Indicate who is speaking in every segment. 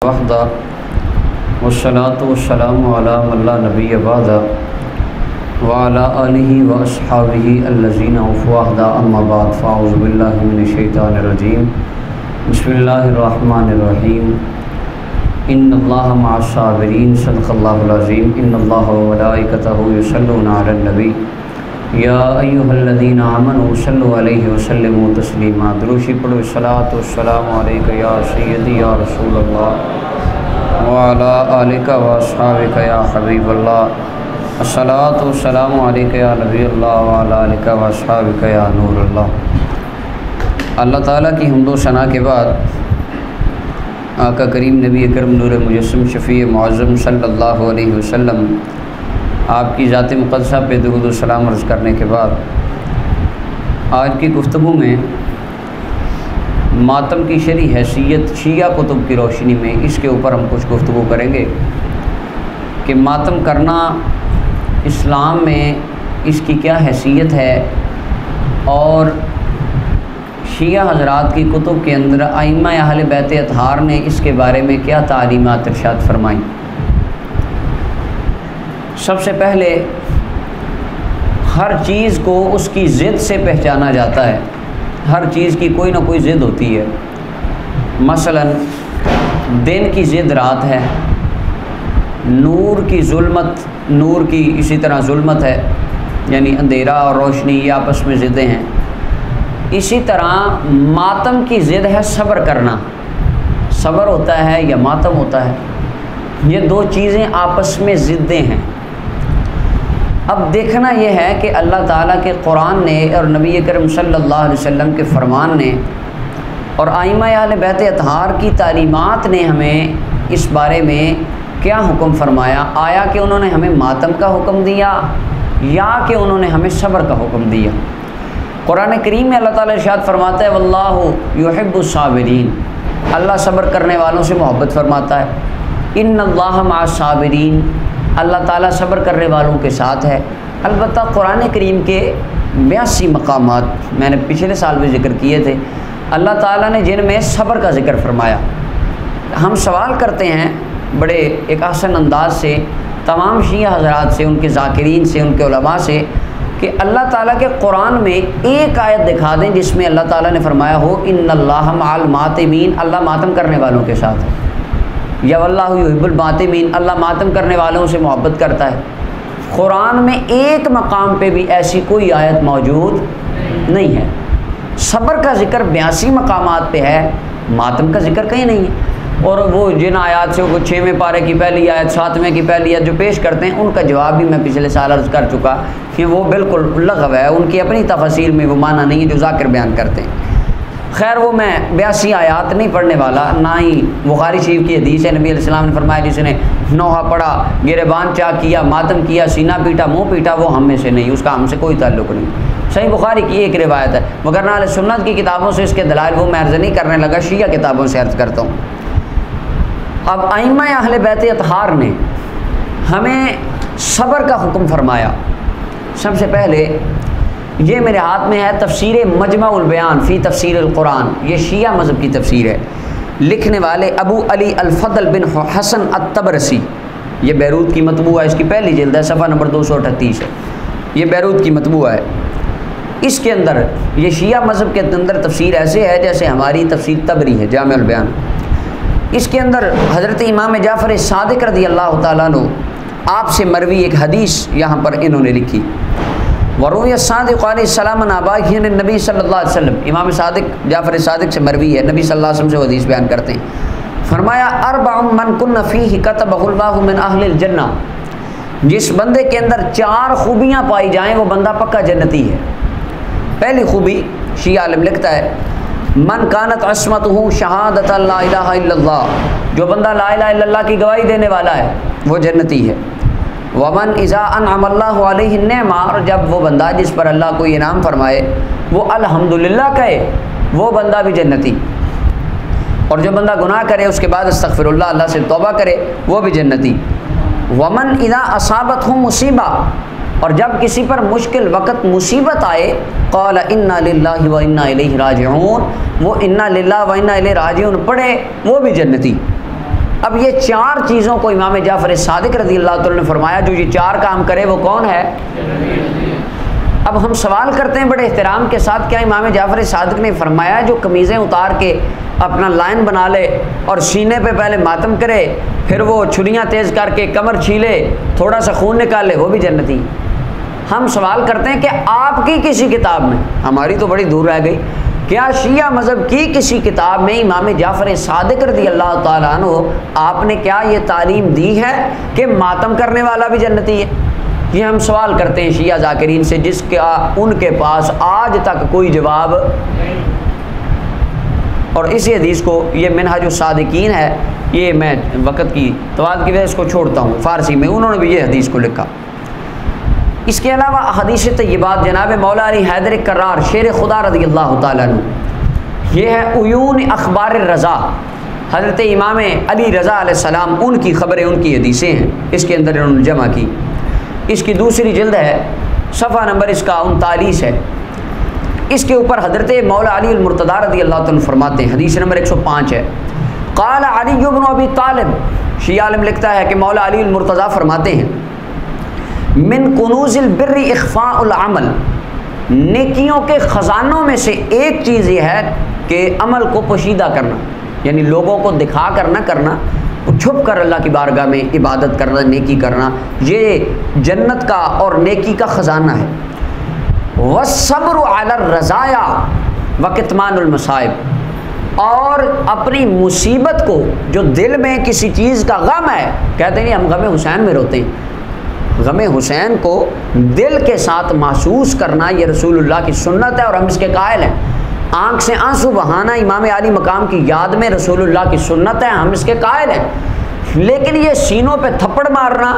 Speaker 1: وحدہ والصلاة والسلام علی من لا نبی بعدہ وعلی آلہ واصحابہ الذین اوفوا عہدہ اما بعد فاعوذ باللہ من الشیطان الرجیم بسم اللہ الرحمن الرحیم ان اللہ مع الصابرین صدق اللہ العظیم ان اللہ وملائکتہ یصلون علی النبی یا ایھا الذین آمنوا صلوا علیہ وسلموا تسلیما دروشی پڑھو الصلاۃ والسلام علیک یا سیدی یا رسول اللہ وعلی آلک واصحابک یا حبیب اللہ الصلاۃ والسلام علیک یا نبی اللہ وعلی آلک واصحابک یا نور اللہ۔ اللہ تعالیٰ کی حمد و ثنا کے بعد آقا کریم نبی اکرم نور مجسم شفیع معظم صلی اللہ علیہ وسلم آپ کی ذات مقدسہ پہ درود و سلام عرض کرنے کے بعد آج کی گفتگو میں ماتم کی شرعی حیثیت شیعہ کتب کی روشنی میں اس کے اوپر ہم کچھ گفتگو کریں گے کہ ماتم کرنا اسلام میں اس کی کیا حیثیت ہے اور شیعہ حضرات کی کتب کے اندر ائمہ اہل بیت اطہار نے اس کے بارے میں کیا تعلیمات ارشاد فرمائیں۔ سب سے پہلے ہر چیز کو اس کی ضد سے پہچانا جاتا ہے، ہر چیز کی کوئی نہ کوئی ضد ہوتی ہے۔ مثلا دن کی ضد رات ہے، نور کی ظلمت، نور کی اسی طرح ظلمت ہے، یعنی اندھیرا اور روشنی یہ آپس میں ضدیں ہیں۔ اسی طرح ماتم کی ضد ہے صبر کرنا، صبر ہوتا ہے یا ماتم ہوتا ہے، یہ دو چیزیں آپس میں ضدیں ہیں۔ اب دیکھنا یہ ہے کہ اللہ تعالیٰ کے قرآن نے اور نبی کریم صلی اللہ علیہ وسلم کے فرمان نے اور ائمہ اہل بیت اطہار کی تعلیمات نے ہمیں اس بارے میں کیا حکم فرمایا۔ آیا کہ انہوں نے ہمیں ماتم کا حکم دیا یا کہ انہوں نے ہمیں صبر کا حکم دیا۔ قرآن کریم میں اللہ تعالیٰ ارشاد فرماتا ہے واللہ یحب الصابرین، اللہ صبر کرنے والوں سے محبت فرماتا ہے۔ ان اللہ مع الصابرین، اللہ تعالیٰ صبر کرنے والوں کے ساتھ ہے۔ البتہ قرآن کریم کے 82 مقامات میں نے پچھلے سال بھی ذکر کیے تھے، اللہ تعالیٰ نے جن میں صبر کا ذکر فرمایا۔ ہم سوال کرتے ہیں بڑے ایک احسن انداز سے تمام شیعہ حضرات سے، ان کے ذاکرین سے، ان کے علماء سے، کہ اللہ تعالیٰ کے قرآن میں ایک آیت دکھا دیں جس میں اللہ تعالیٰ نے فرمایا ہو ان اللہ مع الماتمین، اللہ ماتم کرنے والوں کے ساتھ ہے، یا واللہ یحب الماتمین، اللہ ماتم کرنے والوں سے محبت کرتا ہے۔ قرآن میں ایک مقام پہ بھی ایسی کوئی آیت موجود نہیں ہے۔ صبر کا ذکر 82 مقامات پہ ہے، ماتم کا ذکر کہیں نہیں ہے۔ اور وہ جن آیات سے وہ 6ویں پارے کی پہلی آیت 7ویں کی پہلی آیت جو پیش کرتے ہیں ان کا جواب بھی میں پچھلے سال عرض کر چکا کہ وہ بالکل لغو ہے، ان کی اپنی تفاصیل میں وہ معنی نہیں ہے جو ذاکر بیان کرتے ہیں۔ خیر وہ میں 82 آیات نہیں پڑھنے والا، نہ ہی بخاری شریف کی حدیث ہے نبی علیہ السلام نے فرمایا جس نے نوحہ پڑھا، گریبان چاک کیا، ماتم کیا، سینہ پیٹا، منہ پیٹا، وہ ہم میں سے نہیں، اس کا ہم سے کوئی تعلق نہیں۔ صحیح بخاری کی ایک روایت ہے، مگر اہل سنت کی کتابوں سے اس کے دلائل وہ میں عرض نہیں کرنے لگا، شیعہ کتابوں سے عرض کرتا ہوں۔ اب ائمہ اہل بیت اطہار نے ہمیں صبر کا حکم فرمایا۔ سب سے پہلے یہ میرے ہاتھ میں ہے تفسیر مجمع البیان فی تفسیر القرآن، یہ شیعہ مذہب کی تفسیر ہے، لکھنے والے ابو علی الفضل بن حسن الطبرسی، یہ بیروت کی مطبوع ہے، اس کی پہلی جلد ہے، صفحہ نمبر 238 ہے، یہ بیروت کی مطبوع ہے۔ اس کے اندر یہ شیعہ مذہب کے اندر تفسیر ایسے ہے جیسے ہماری تفسیر طبری ہے، جامع البیان۔ اس کے اندر حضرت امام جعفر صادق رضی اللہ تعالیٰ عنہ آپ سے مروی ایک حدیث یہاں پر انہوں نے لکھی، وروی صادق علیہ السلام عن ابائہ نبی صلی اللہ علیہ وسلم، امام صادق جعفر صادق سے مروی ہے، نبی صلی اللہ علیہ وسلم سے وہ حدیث بیان کرتے ہیں۔ فرمایا اربع من کن فیہ کتبہ اللہ من اہل الجنہ، جس بندے کے اندر 4 خوبیاں پائی جائیں وہ بندہ پکا جنتی ہے۔ پہلی خوبی شیعہ عالم لکھتا ہے من کانت عصمتہ شہادت لا الہ الا اللہ، جو بندہ لا الہ الا اللہ کی گواہی دینے والا ہے وہ جنتی ہے۔ ومن اذا انعم اللہ علیہ النعمہ، اور جب وہ بندہ جس پر اللہ کو انعام فرمائے وہ الحمدللہ کہے وہ بندہ بھی جنتی، اور جو بندہ گناہ کرے اس کے بعد استغفر اللہ، اللہ سے توبہ کرے وہ بھی جنتی۔ ومن اذا اصابتہ مصیبہ، اور جب کسی پر مشکل وقت مصیبت آئے قال انا للہ و انا الیہ راجعون، وہ انا للہ و انا الیہ راجعون پڑھے وہ بھی جنتی۔ اب یہ 4 چیزوں کو امام جعفر صادق رضی اللہ تعالیٰ نے فرمایا، جو یہ 4 کام کرے وہ کون ہے؟ اب ہم سوال کرتے ہیں بڑے احترام کے ساتھ، کیا امام جعفر صادق نے فرمایا جو قمیضیں اتار کے اپنا لائن بنا لے اور سینے پہ پہلے ماتم کرے، پھر وہ چھریاں تیز کر کے کمر چھیلے، تھوڑا سا خون نکالے، وہ بھی جنتی؟ ہم سوال کرتے ہیں کہ آپ کی کسی کتاب میں، ہماری تو بڑی دور رہ گئی، کیا شیعہ مذہب کی کسی کتاب میں امام جعفر صادق رضی اللہ تعالیٰ عنہ آپ نے کیا یہ تعلیم دی ہے کہ ماتم کرنے والا بھی جنتی ہے؟ یہ ہم سوال کرتے ہیں شیعہ ذاکرین سے، جس کا ان کے پاس آج تک کوئی جواب، اور اسی حدیث کو، یہ منہج الصادقین ہے، یہ میں وقت کی تواد کی وجہ اس کو چھوڑتا ہوں، فارسی میں انہوں نے بھی یہ حدیث کو لکھا۔ اس کے علاوہ حدیث طیبات جناب مولا علی حیدر کرار شیر خدا رضی اللہ تعالیٰ عنہ، یہ ہے عیون اخبار رضا، حضرت امام علی رضا علیہ السلام ان کی خبریں، ان کی حدیثیں ہیں، اس کے اندر انہوں نے جمع کی۔ اس کی دوسری جلد ہے، صفحہ نمبر اس کا 39 ہے۔ اس کے اوپر حضرت مولا علی المرتضیٰ رضی اللہ عنہ فرماتے ہیں، حدیث نمبر 105 ہے، قال علی بن ابی طالب، شیعہ عالم لکھتا ہے کہ مولا علی المرتضیٰ فرماتے ہیں، من کنوز البر اخفاء العمل، نیکیوں کے خزانوں میں سے ایک چیز یہ ہے کہ عمل کو پوشیدہ کرنا، یعنی لوگوں کو دکھا کر نہ کرنا، چھپ کر اللہ کی بارگاہ میں عبادت کرنا، نیکی کرنا، یہ جنت کا اور نیکی کا خزانہ ہے۔ والصبر علی الرزایا وکتمان المصائب، اور اپنی مصیبت کو، جو دل میں کسی چیز کا غم ہے، کہتے ہیں ہم غم حسین میں روتے ہیں، غم حسین کو دل کے ساتھ محسوس کرنا یہ رسول اللہ کی سنت ہے اور ہم اس کے قائل ہیں۔ آنکھ سے آنسو بہانا امام علی مقام کی یاد میں رسول اللہ کی سنت ہے، ہم اس کے قائل ہیں۔ لیکن یہ سینوں پہ تھپڑ مارنا،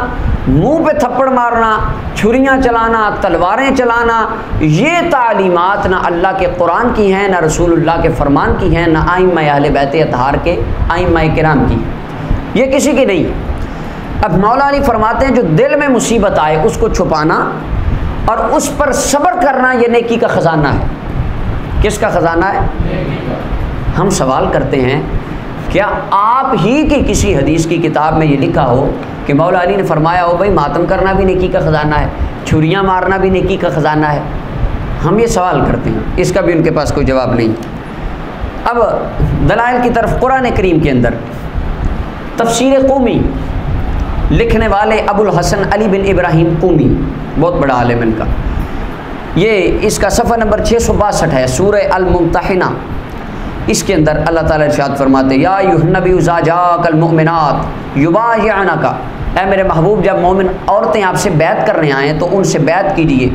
Speaker 1: منہ پہ تھپڑ مارنا، چھریاں چلانا، تلواریں چلانا، یہ تعلیمات نہ اللہ کے قرآن کی ہیں، نہ رسول اللہ کے فرمان کی ہیں، نہ ائمہ اہل بیت اطہار کے ائمہ کرام کی، یہ کسی کی نہیں۔ اب مولا علی فرماتے ہیں جو دل میں مصیبت آئے اس کو چھپانا اور اس پر صبر کرنا، یہ نیکی کا خزانہ ہے۔ کس کا خزانہ ہے؟ ہم سوال کرتے ہیں کیا آپ ہی کی کسی حدیث کی کتاب میں یہ لکھا ہو کہ مولا علی نے فرمایا ہو بھائی ماتم کرنا بھی نیکی کا خزانہ ہے، چھریاں مارنا بھی نیکی کا خزانہ ہے؟ ہم یہ سوال کرتے ہیں، اس کا بھی ان کے پاس کوئی جواب نہیں۔ اب دلائل کی طرف، قرآن کریم کے اندر تفسیر قومی لکھنے والے ابو الحسن علی بن ابراہیم قومی، بہت بڑا عالم ان کا، یہ اس کا صفحہ نمبر 662 ہے، سورہ الممتحنہ۔ اس کے اندر اللہ تعالیٰ ارشاد فرماتے یا ایھا النبی اذا جاءک المؤمنات یبایعنک، اے میرے محبوب جب مومن عورتیں آپ سے بیعت کرنے آئیں تو ان سے بیعت کیجیے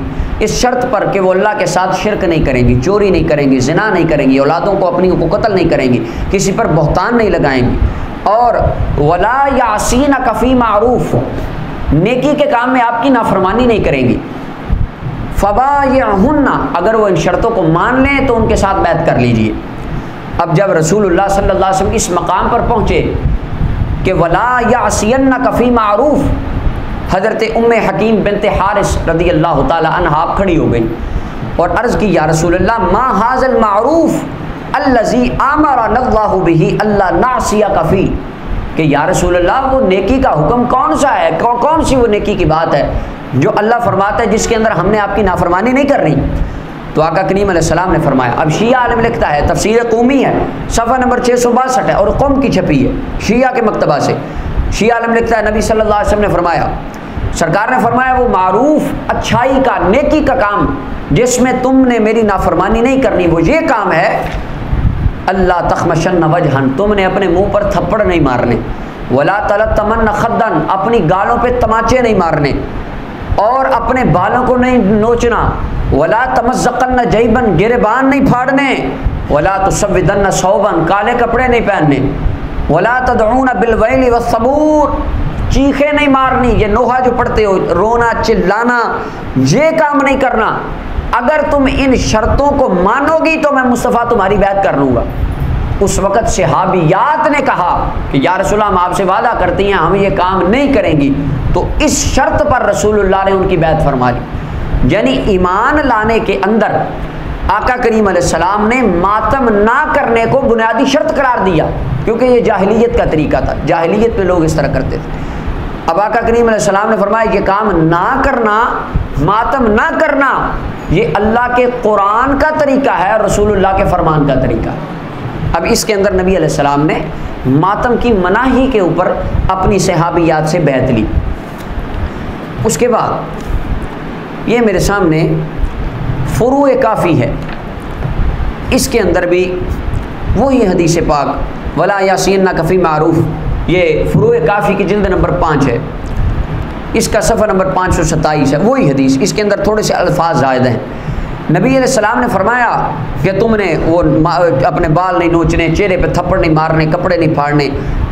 Speaker 1: اس شرط پر کہ وہ اللہ کے ساتھ شرک نہیں کریں گی، چوری نہیں کریں گی، زنا نہیں کریں گی، اولادوں کو اپنی کو قتل نہیں کریں گی، کسی پر بہتان نہیں لگائیں گی، اور ولا یعصینک فی معروف، نیکی کے کام میں آپ کی نافرمانی نہیں کریں گی، فبایعہن، اگر وہ ان شرطوں کو مان لیں تو ان کے ساتھ بیعت کر لیجیے۔ اب جب رسول اللہ صلی اللہ علیہ وسلم اس مقام پر پہنچے کہ ولا یعصینک فی معروف، حضرت ام حکیم بنت حارث رضی اللہ تعالی عنہا کھڑی ہو گئی اور عرض کی یا رسول اللہ ما ھذا المعروف الذی امرنا اللہ بہ الا نعصیک فی، کہ یا رسول اللہ وہ نیکی کا حکم کون سا ہے، کون سی وہ نیکی کی بات ہے جو اللہ فرماتا ہے جس کے اندر ہم نے آپ کی نافرمانی نہیں کرنی؟ تو آقا کریم علیہ السلام نے فرمایا، اب شیعہ عالم لکھتا ہے، تفسیر قومی ہے، صفحہ نمبر 662 ہے اور قوم کی چھپی ہے شیعہ کے مکتبہ سے، شیعہ عالم لکھتا ہے نبی صلی اللہ علیہ وسلم نے فرمایا، سرکار نے فرمایا وہ معروف، اچھائی کا، نیکی کا کام جس میں تم نے میری نافرمانی نہیں کرنی، وہ یہ کام ہے اللہ تخمشن وجہن، تم نے اپنے منہ پر تھپڑ نہیں مارنے، ولا تلتمن خدن، اپنی گالوں پہ تماچے نہیں مارنے اور اپنے بالوں کو نہیں نوچنا، ولا تمزقن جیبن، گریبان نہیں پھاڑنے، ولا تسودن ثوبن، کالے کپڑے نہیں پہننے، ولا تدعون بالویل والثبور، چیخیں نہیں مارنی، یہ نوحہ جو پڑھتے ہو، رونا چلانا، یہ کام نہیں کرنا۔ اگر تم ان شرطوں کو مانو گی تو میں مصطفیٰ تمہاری بیعت کر لوں گا۔ اس وقت صحابیات نے کہا کہ یا رسول اللہ ہم آپ سے وعدہ کرتی ہیں ہم یہ کام نہیں کریں گی، تو اس شرط پر رسول اللہ نے ان کی بیعت فرما لی۔ یعنی ایمان لانے کے اندر آقا کریم علیہ السلام نے ماتم نہ کرنے کو بنیادی شرط قرار دیا۔ کیونکہ یہ جاہلیت کا طریقہ تھا، جاہلیت میں لوگ اس طرح کرتے تھے۔ اب آقا کریم علیہ السلام نے فرمایا یہ کام نہ کرنا، ماتم نہ کرنا، یہ اللہ کے قرآن کا طریقہ ہے اور رسول اللہ کے فرمان کا طریقہ ہے۔ اب اس کے اندر نبی علیہ السلام نے ماتم کی مناہی کے اوپر اپنی صحابیات سے بیعت لی۔ اس کے بعد یہ میرے سامنے فروع کافی ہے، اس کے اندر بھی وہی حدیث پاک ولا یاسین نہ کفی معروف، یہ فروع کافی کی جلد نمبر 5 ہے، اس کا صفحہ نمبر 527 ہے، وہی حدیث، اس کے اندر تھوڑے سے الفاظ زائد ہیں۔ نبی علیہ السلام نے فرمایا کہ تم نے وہ اپنے بال نہیں نوچنے، چہرے پہ تھپڑ نہیں مارنے، کپڑے نہیں پھاڑنے،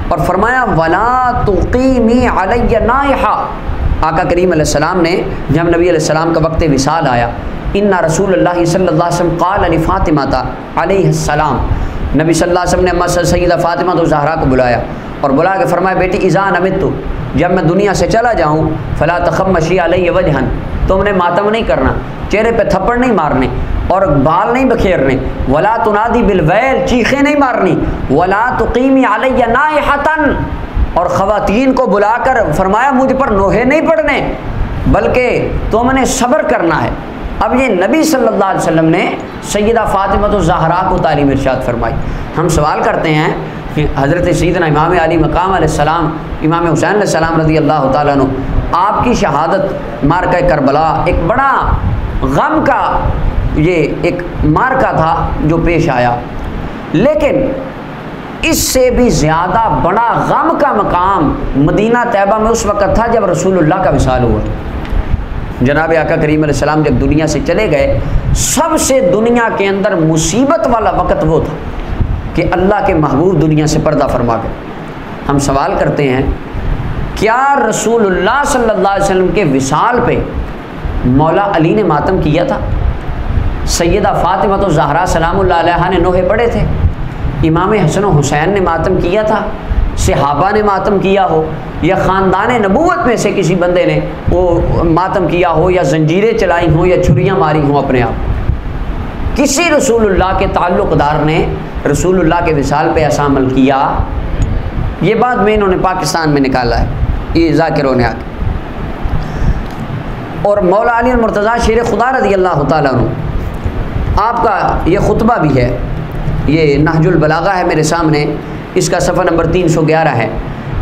Speaker 1: اور فرمایا ولا تقیمی علی نائحہ۔ آقا کریم علیہ السلام نے جب نبی علیہ السلام کا وقت وصال آیا، ان رسول اللہ صلی اللہ علیہ وسلم قال لفاطمہ علیہ السلام، نبی صلی اللہ علیہ وسلم نے سیدہ فاطمہ تو زہرا کو بلایا اور بلا کے فرمایا بیٹی اذا نمت، جب میں دنیا سے چلا جاؤں فلا تخمشی علی وجہا، تم نے ماتم نہیں کرنا، چہرے پہ تھپڑ نہیں مارنے اور بال نہیں بکھیرنے، ولا تنادی بالویل، چیخیں نہیں مارنی، ولا تقیمی علی نائحۃ، اور خواتین کو بلا کر فرمایا مجھ پر نوحے نہیں پڑھنے بلکہ تم نے صبر کرنا ہے۔ اب یہ نبی صلی اللہ علیہ وسلم نے سیدہ فاطمہ الزہرا کو تعلیم ارشاد فرمائی۔ ہم سوال کرتے ہیں کہ حضرت سیدنا امام علی مقام علیہ السلام، امام حسین علیہ السلام رضی اللہ تعالیٰ عنہ، آپ کی شہادت مارکہ کربلا ایک بڑا غم کا یہ ایک مارکہ تھا جو پیش آیا، لیکن اس سے بھی زیادہ بڑا غم کا مقام مدینہ طیبہ میں اس وقت تھا جب رسول اللہ کا وصال ہوا۔ جناب آقا کریم علیہ السلام جب دنیا سے چلے گئے، سب سے دنیا کے اندر مصیبت والا وقت وہ تھا کہ اللہ کے محبوب دنیا سے پردہ فرما گئے۔ ہم سوال کرتے ہیں کیا رسول اللہ صلی اللہ علیہ وسلم کے وصال پہ مولا علی نے ماتم کیا تھا؟ سیدہ فاطمہ الزہرا سلام اللہ علیہا نے نوحے پڑھے تھے؟ امام حسن و حسین نے ماتم کیا تھا؟ صحابہ نے ماتم کیا ہو یا خاندان نبوت میں سے کسی بندے نے وہ ماتم کیا ہو یا زنجیریں چلائی ہوں یا چھریاں ماری ہوں اپنے آپ؟ کسی رسول اللہ کے تعلق دار نے رسول اللہ کے وصال پہ ایسا عمل کیا؟ یہ بات میں انہوں نے پاکستان میں نکالا ہے، یہ ذاکروں نے آ کے۔ اور مولا علی المرتضیٰ شیر خدا رضی اللہ تعالیٰ عنہ، آپ کا یہ خطبہ بھی ہے، یہ نہج البلاغہ ہے میرے سامنے، اس کا صفحہ نمبر 311 ہے۔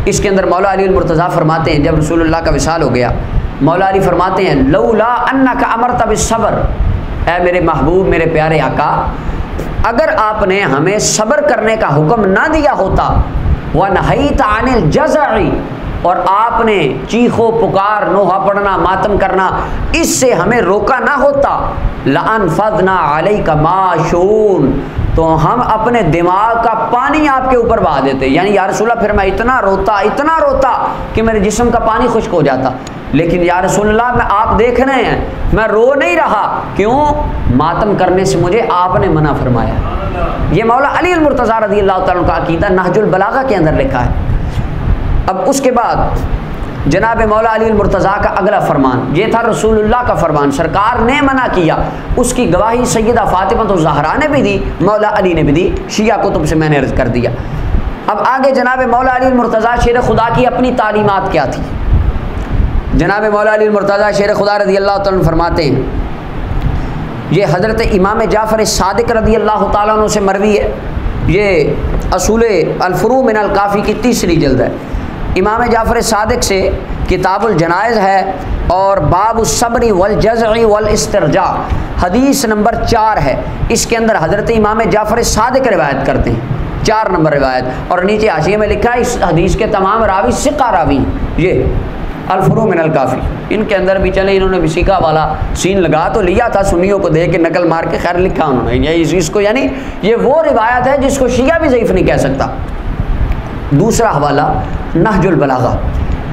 Speaker 1: اس کے اندر مولا علی المرتضیٰ فرماتے ہیں جب رسول اللہ کا وصال ہو گیا، مولا علی فرماتے ہیں لولا انک امرت بالصبر، اے میرے محبوب میرے پیارے آقا، اگر آپ نے ہمیں صبر کرنے کا حکم نہ دیا ہوتا، ونہیت عن الجزع، اور آپ نے چیخو پکار، نوحہ پڑھنا، ماتم کرنا، اس سے ہمیں روکا نہ ہوتا، لانفضنا علیک معشون، تو ہم اپنے دماغ کا پانی آپ کے اوپر بہا دیتے، یعنی یا رسول اللہ پھر میں اتنا روتا کہ میرے جسم کا پانی خشک ہو جاتا، لیکن یا رسول اللہ میں آپ دیکھ رہے ہیں میں رو نہیں رہا، کیوں؟ ماتم کرنے سے مجھے آپ نے منع فرمایا۔ یہ مولا علی المرتضیٰ رضی اللہ تعالیٰ عنہ کا عقیدہ نہج البلاغہ کے اندر لکھا ہے۔ اب اس کے بعد جناب مولا علی المرتضیٰ کا اگلا فرمان، یہ تھا رسول اللہ کا فرمان، سرکار نے منع کیا، اس کی گواہی سیدہ فاطمہ الزہرا نے بھی دی، مولا علی نے بھی دی، شیعہ کتب سے میں نے عرض کر دیا۔ اب آگے جناب مولا علی المرتضیٰ شیر خدا کی اپنی تعلیمات کیا تھی؟ جناب مولا علی المرتضیٰ شیر خدا رضی اللہ تعالیٰ عنہ فرماتے ہیں، یہ حضرت امام جعفر صادق رضی اللہ تعالیٰ عنہ سے مروی ہے، یہ اصول الفروع من الکافی کی 3ری جلد ہے۔ امام جعفر صادق سے کتاب الجنائز ہے اور باب الصبر والجزع والاسترجاع حدیث نمبر 4 ہے، اس کے اندر حضرت امام جعفر صادق روایت کرتے ہیں، 4 نمبر روایت، اور نیچے حاشیے میں لکھا ہے اس حدیث کے تمام راوی ثقہ راوی، یہ الفروع من الکافی، ان کے اندر بھی چلے انہوں نے بھی ثقہ والا سین لگا تو لیا تھا، سنیوں کو دے کے نقل مار کے خیر لکھا انہوں نے، اس کو یعنی یہ وہ روایت ہے جس کو شیعہ بھی ضعیف نہیں کہہ سکتا۔ دوسرا حوالہ نہج البلاغہ،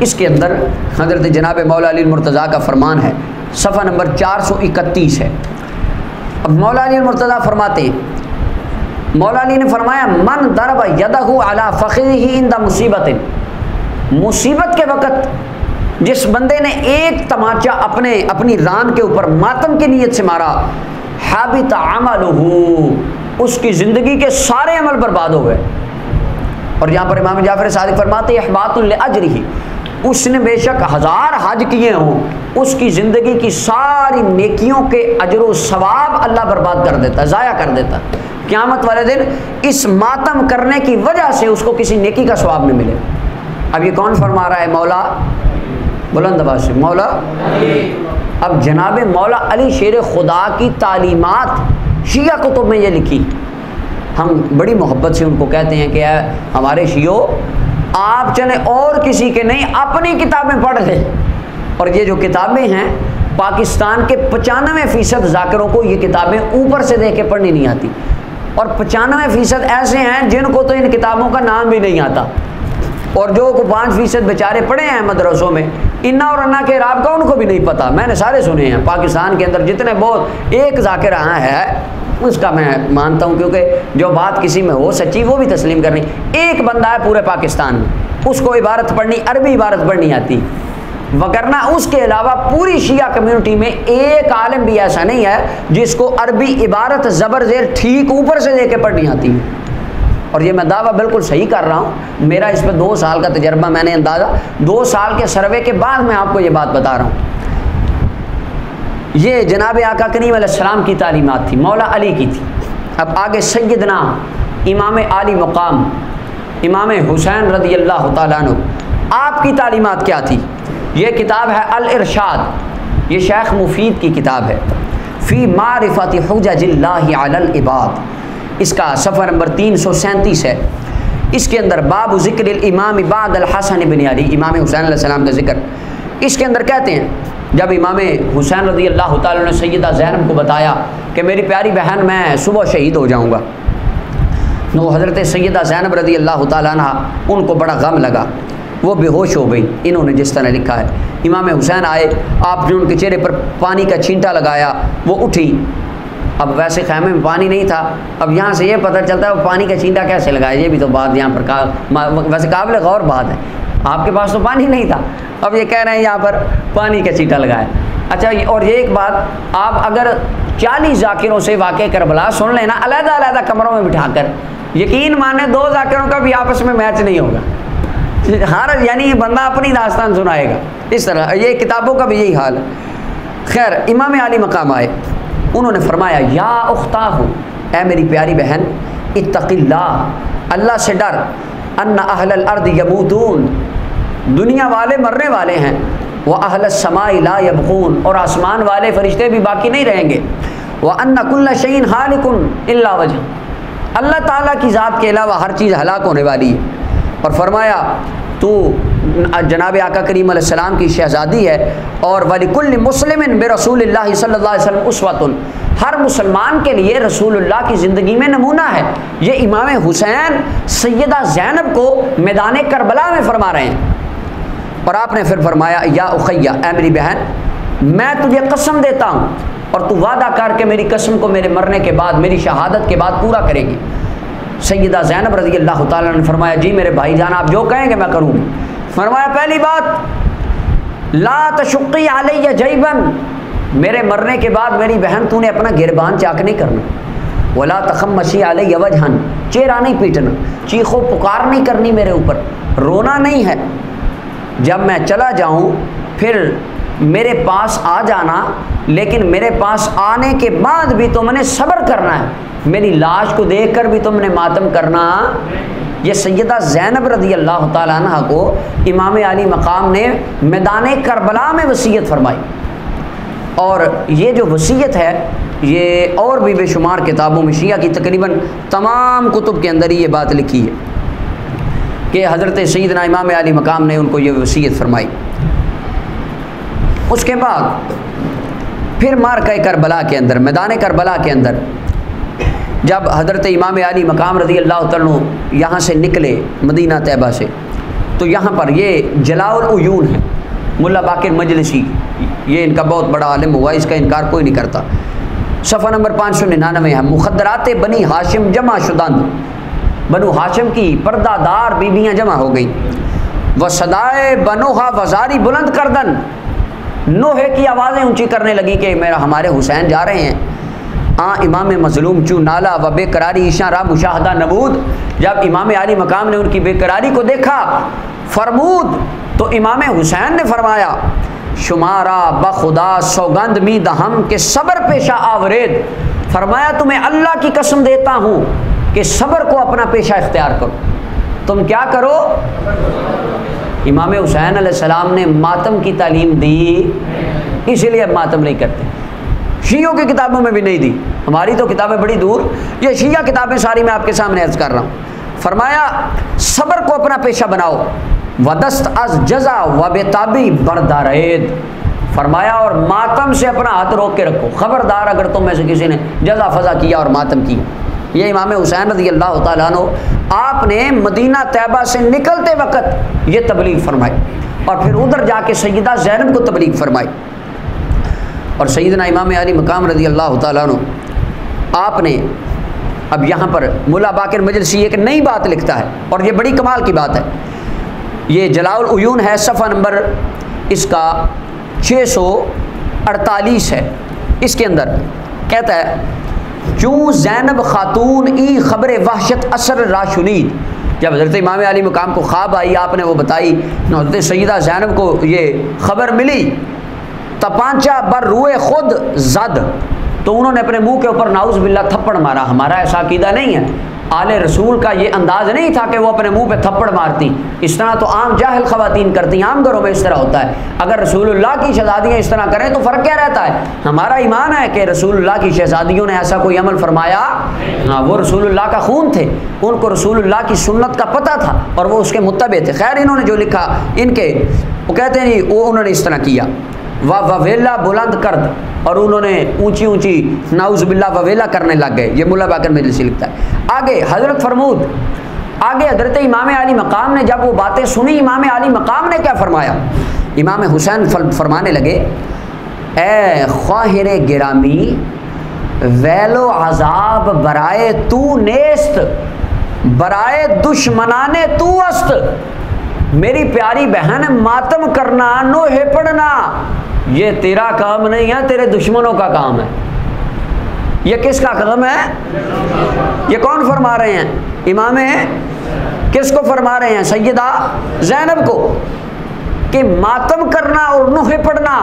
Speaker 1: اس کے اندر حضرت جناب مولا علی المرتضیٰ کا فرمان ہے، صفحہ نمبر 431 ہے۔ اب مولا علی المرتضیٰ فرماتے ہیں، مولا علی نے فرمایا من ضرب یدہ علی فخذہ عند مصیبت، مصیبت کے وقت جس بندے نے ایک تماچا اپنی ران کے اوپر ماتم کی نیت سے مارا، حبط عملہ، اس کی زندگی کے سارے عمل برباد ہو گئے۔ اور یہاں پر امام جعفر صادق فرماتے ہیں احباط لاجرہ، اس نے بے شک 1000 حج کیے ہوں، اس کی زندگی کی ساری نیکیوں کے اجر و ثواب اللہ برباد کر دیتا، ضائع کر دیتا، قیامت والے دن اس ماتم کرنے کی وجہ سے اس کو کسی نیکی کا ثواب نہیں ملے۔ اب یہ کون فرما رہا ہے؟ مولا، بلند آواز سے، مولا علی۔ اب جناب مولا علی شیر خدا کی تعلیمات شیعہ کتب میں یہ لکھی، ہم بڑی محبت سے ان کو کہتے ہیں کہ اے ہمارے شیعو، آپ چلیں اور کسی کے نہیں اپنی کتابیں پڑھ لیں۔ اور یہ جو کتابیں ہیں پاکستان کے 95% ذاکروں کو یہ کتابیں اوپر سے دیکھ کے پڑھنی نہیں آتی، اور 95% ایسے ہیں جن کو تو ان کتابوں کا نام بھی نہیں آتا، اور جو 5% بیچارے پڑھے ہیں مدرسوں میں، انا اور انا کے اعراب کا ان کو بھی نہیں پتہ۔ میں نے سارے سنے ہیں پاکستان کے اندر جتنے، بہت ایک ذاکر یہاں ہے اس کا میں مانتا ہوں، کیونکہ جو بات کسی میں ہو سچی وہ بھی تسلیم کرنی۔ ایک بندہ ہے پورے پاکستان میں، اس کو عبارت پڑھنی، عربی عبارت پڑھنی آتی، وگرنہ اس کے علاوہ پوری شیعہ کمیونٹی میں ایک عالم بھی ایسا نہیں ہے جس کو عربی عبارت زبر زیر ٹھیک اوپر سے دے کے پڑھنی آتی ہے۔ اور یہ میں دعویٰ بالکل صحیح کر رہا ہوں، میرا اس پہ 2 سال کا تجربہ، میں نے اندازہ 2 سال کے سروے کے بعد میں آپ کو یہ بات بتا رہا ہوں۔ یہ جناب آقا کریم علیہ السلام کی تعلیمات تھی، مولا علی کی تھی۔ اب آگے سیدنا امام عالی مقام امام حسین رضی اللہ تعالیٰ عنہ، آپ کی تعلیمات کیا تھی؟ یہ کتاب ہے الارشاد، یہ شیخ مفید کی کتاب ہے، فی معرفت حجج اللہ علی العباد، اس کا صفحہ نمبر 337 ہے۔ اس کے اندر باب ذکر الامام بعد الحسن بن علی، امام حسین علیہ السلام کا ذکر، اس کے اندر کہتے ہیں جب امام حسین رضی اللہ تعالیٰ نے سیدہ زینب کو بتایا کہ میری پیاری بہن میں صبح شہید ہو جاؤں گا، تو حضرت سیدہ زینب رضی اللہ تعالیٰ عنہ ان کو بڑا غم لگا، وہ بے ہوش ہو گئی۔ انہوں نے جس طرح لکھا ہے، امام حسین آئے، آپ نے ان کے چہرے پر پانی کا چھینٹا لگایا، وہ اٹھی۔ اب ویسے خیمے میں پانی نہیں تھا، اب یہاں سے یہ پتہ چلتا ہے وہ پانی کا چھینٹا کیسے لگایا، یہ بھی تو بات یہاں پر ویسے قابل غور بات ہے، آپ کے پاس تو پانی نہیں تھا، اب یہ کہہ رہے ہیں یہاں پر پانی کا چھینٹا لگایا۔ اچھا، اور یہ ایک بات، آپ اگر 40 ذاکروں سے واقع کربلا سن لینا علیحدہ علیحدہ کمروں میں بٹھا کر، یقین مانے 2 ذاکروں کا بھی آپس میں میچ نہیں ہوگا، ہر یعنی یہ بندہ اپنی داستان سنائے گا اس طرح، یہ کتابوں کا بھی یہی حال ہے۔ خیر، امام علی مقام آئے، انہوں نے فرمایا یا اختاہ، اے میری پیاری بہن، اتق اللہ، اللہ سے ڈر، ان اہل الارض یموتون، دنیا والے مرنے والے ہیں، واہل السماء لا یبقون، اور آسمان والے فرشتے بھی باقی نہیں رہیں گے، وان کل شیء ہالک الا وجہ، اللہ تعالیٰ کی ذات کے علاوہ ہر چیز ہلاک ہونے والی ہے۔ اور فرمایا تو جناب آقا کریم علیہ السلام کی شہزادی ہے، اور وَلِكُلِّ مُسْلِمٍ بِرَسُولِ اللَّهِ صلی اللہ علیہ وسلم أُسْوَةٌ، ہر مسلمان کے لیے رسول اللہ کی زندگی میں نمونہ ہے۔ یہ امام حسین سیدہ زینب کو میدان کربلا میں فرما رہے ہیں، اور آپ نے پھر فرمایا یا اخیہ، اے میری بہن، میں تجھے قسم دیتا ہوں اور تو وعدہ کر کے میری قسم کو میرے مرنے کے بعد، میری شہادت کے بعد پورا کرے گی۔ سیدہ زینب رضی اللہ تعالیٰ نے فرمایا جی میرے بھائی جان، آپ جو کہیں گے میں کروں گی۔ فرمایا پہلی بات، لا تشقی علی جیبن، میرے مرنے کے بعد میری بہن تو نے اپنا گربان چاک نہیں کرنا، ولا تخمشی علی وجہن، چہرہ نہیں پیٹنا، چیخو پکار نہیں کرنی میرے اوپر، رونا نہیں ہے، جب میں چلا جاؤں پھر میرے پاس آ جانا، لیکن میرے پاس آنے کے بعد بھی تم نے صبر کرنا ہے، میری لاش کو دیکھ کر بھی تم نے ماتم کرنا۔ یہ سیدہ زینب رضی اللہ تعالیٰ عنہ کو امام علی مقام نے میدان کربلا میں وصیت فرمائی، اور یہ جو وصیت ہے یہ اور بھی بے شمار کتابوں میں، شیعہ کی تقریباً تمام کتب کے اندر یہ بات لکھی ہے کہ حضرت سیدنا امام علی مقام نے ان کو یہ وصیت فرمائی۔ اس کے بعد پھر مارکہ کربلا کے اندر، میدان کربلا کے اندر جب حضرت امام علی مقام رضی اللہ تعالیٰ عنہ یہاں سے نکلے مدینہ طیبہ سے، تو یہاں پر یہ جلاء العیون ہے، ملا باقر مجلسی، یہ ان کا بہت بڑا عالم ہوا، اس کا انکار کوئی نہیں کرتا۔ صفحہ نمبر 599 ہے، مخدرات بنی ہاشم جمع شدند، بنو ہاشم کی پردہ دار بیویاں جمع ہو گئیں، وصدائے بنوہا وزاری بلند کردن، نوحے کی آوازیں اونچی کرنے لگی کہ میرا ہمارے حسین جا رہے ہیں، امام مظلوم چو نالا و بے قراری ایشاں را مشاہدہ نمود. جب امام علی مقام نے ان کی بے قراری کو دیکھا فرمود تو امام حسین نے فرمایا شمارا بخدا سوگند می دہم کہ صبر پیشہ آورید. فرمایا تمہیں اللہ کی قسم دیتا ہوں کہ صبر کو اپنا پیشہ اختیار کرو. تم کیا کرو؟ امام حسین علیہ السلام نے ماتم کی تعلیم دی، اسی لیے اب ماتم نہیں کرتے. شیعوں کی کتابوں میں بھی نہیں دی. ہماری تو کتابیں بڑی دور، یہ شیعہ کتابیں ساری میں آپ کے سامنے عرض کر رہا ہوں. فرمایا صبر کو اپنا پیشہ بناؤ. ودست از جزا و بتابی بردارید. فرمایا اور ماتم سے اپنا ہاتھ روک کے رکھو. خبردار اگر تم میں سے کسی نے جزا فضا کیا اور ماتم کیا. یہ امام حسین رضی اللہ تعالیٰ عنہ آپ نے مدینہ طیبہ سے نکلتے وقت یہ تبلیغ فرمائی اور پھر ادھر جا کے سیدہ زینب کو تبلیغ فرمائی. اور سیدنا امام علی مقام رضی اللہ تعالیٰ عنہ آپ نے اب یہاں پر ملا باقر مجلسی ایک نئی بات لکھتا ہے اور یہ بڑی کمال کی بات ہے. یہ جلاء العیون ہے، صفحہ نمبر اس کا 648 ہے. اس کے اندر کہتا ہے چوں زینب خاتون ای خبر وحشت اثر راشنید. جب حضرت امام علی مقام کو خواب آئی، آپ نے وہ بتائی، حضرت سیدہ زینب کو یہ خبر ملی، تپانچہ بر روئے خود زد، تو انہوں نے اپنے منہ کے اوپر نعوذ باللہ تھپڑ مارا. ہمارا ایسا عقیدہ نہیں ہے، آل رسول کا یہ انداز نہیں تھا کہ وہ اپنے منہ پہ تھپڑ مارتی. اس طرح تو عام جاہل خواتین کرتی ہیں، عام گھروں میں اس طرح ہوتا ہے. اگر رسول اللہ کی شہزادیاں اس طرح کریں تو فرق کیا رہتا ہے؟ ہمارا ایمان ہے کہ رسول اللہ کی شہزادیوں نے ایسا کوئی عمل فرمایا، ہاں وہ رسول اللہ کا خون تھے، ان کو رسول اللہ کی سنت کا پتہ تھا اور وہ اس کے متبع تھے. خیر انہوں نے جو لکھا ان کے وہ کہتے ہیں وہ انہوں نے اس طرح کیا. وویلا بلند کرد، اور انہوں نے اونچی اونچی نعوذ باللہ وویلا کرنے لگ گئے. یہ ملا باقر مجلسی لکھتا ہے. آگے حضرت فرمود، آگے حضرت امام علی مقام نے جب وہ باتیں سنی، امام علی مقام نے کیا فرمایا؟ امام حسین فرمانے لگے اے خواہر گرامی ویل و عذاب برائے تو نیست، برائے دشمنان تو است. میری پیاری بہن ماتم کرنا، نوحے پڑھنا یہ تیرا کام نہیں ہے، تیرے دشمنوں کا کام ہے. یہ کس کا کام ہے؟ یہ کون فرما رہے ہیں؟ امام کس کو فرما رہے ہیں؟ سیدہ زینب کو، کہ ماتم کرنا اور نوحے پڑھنا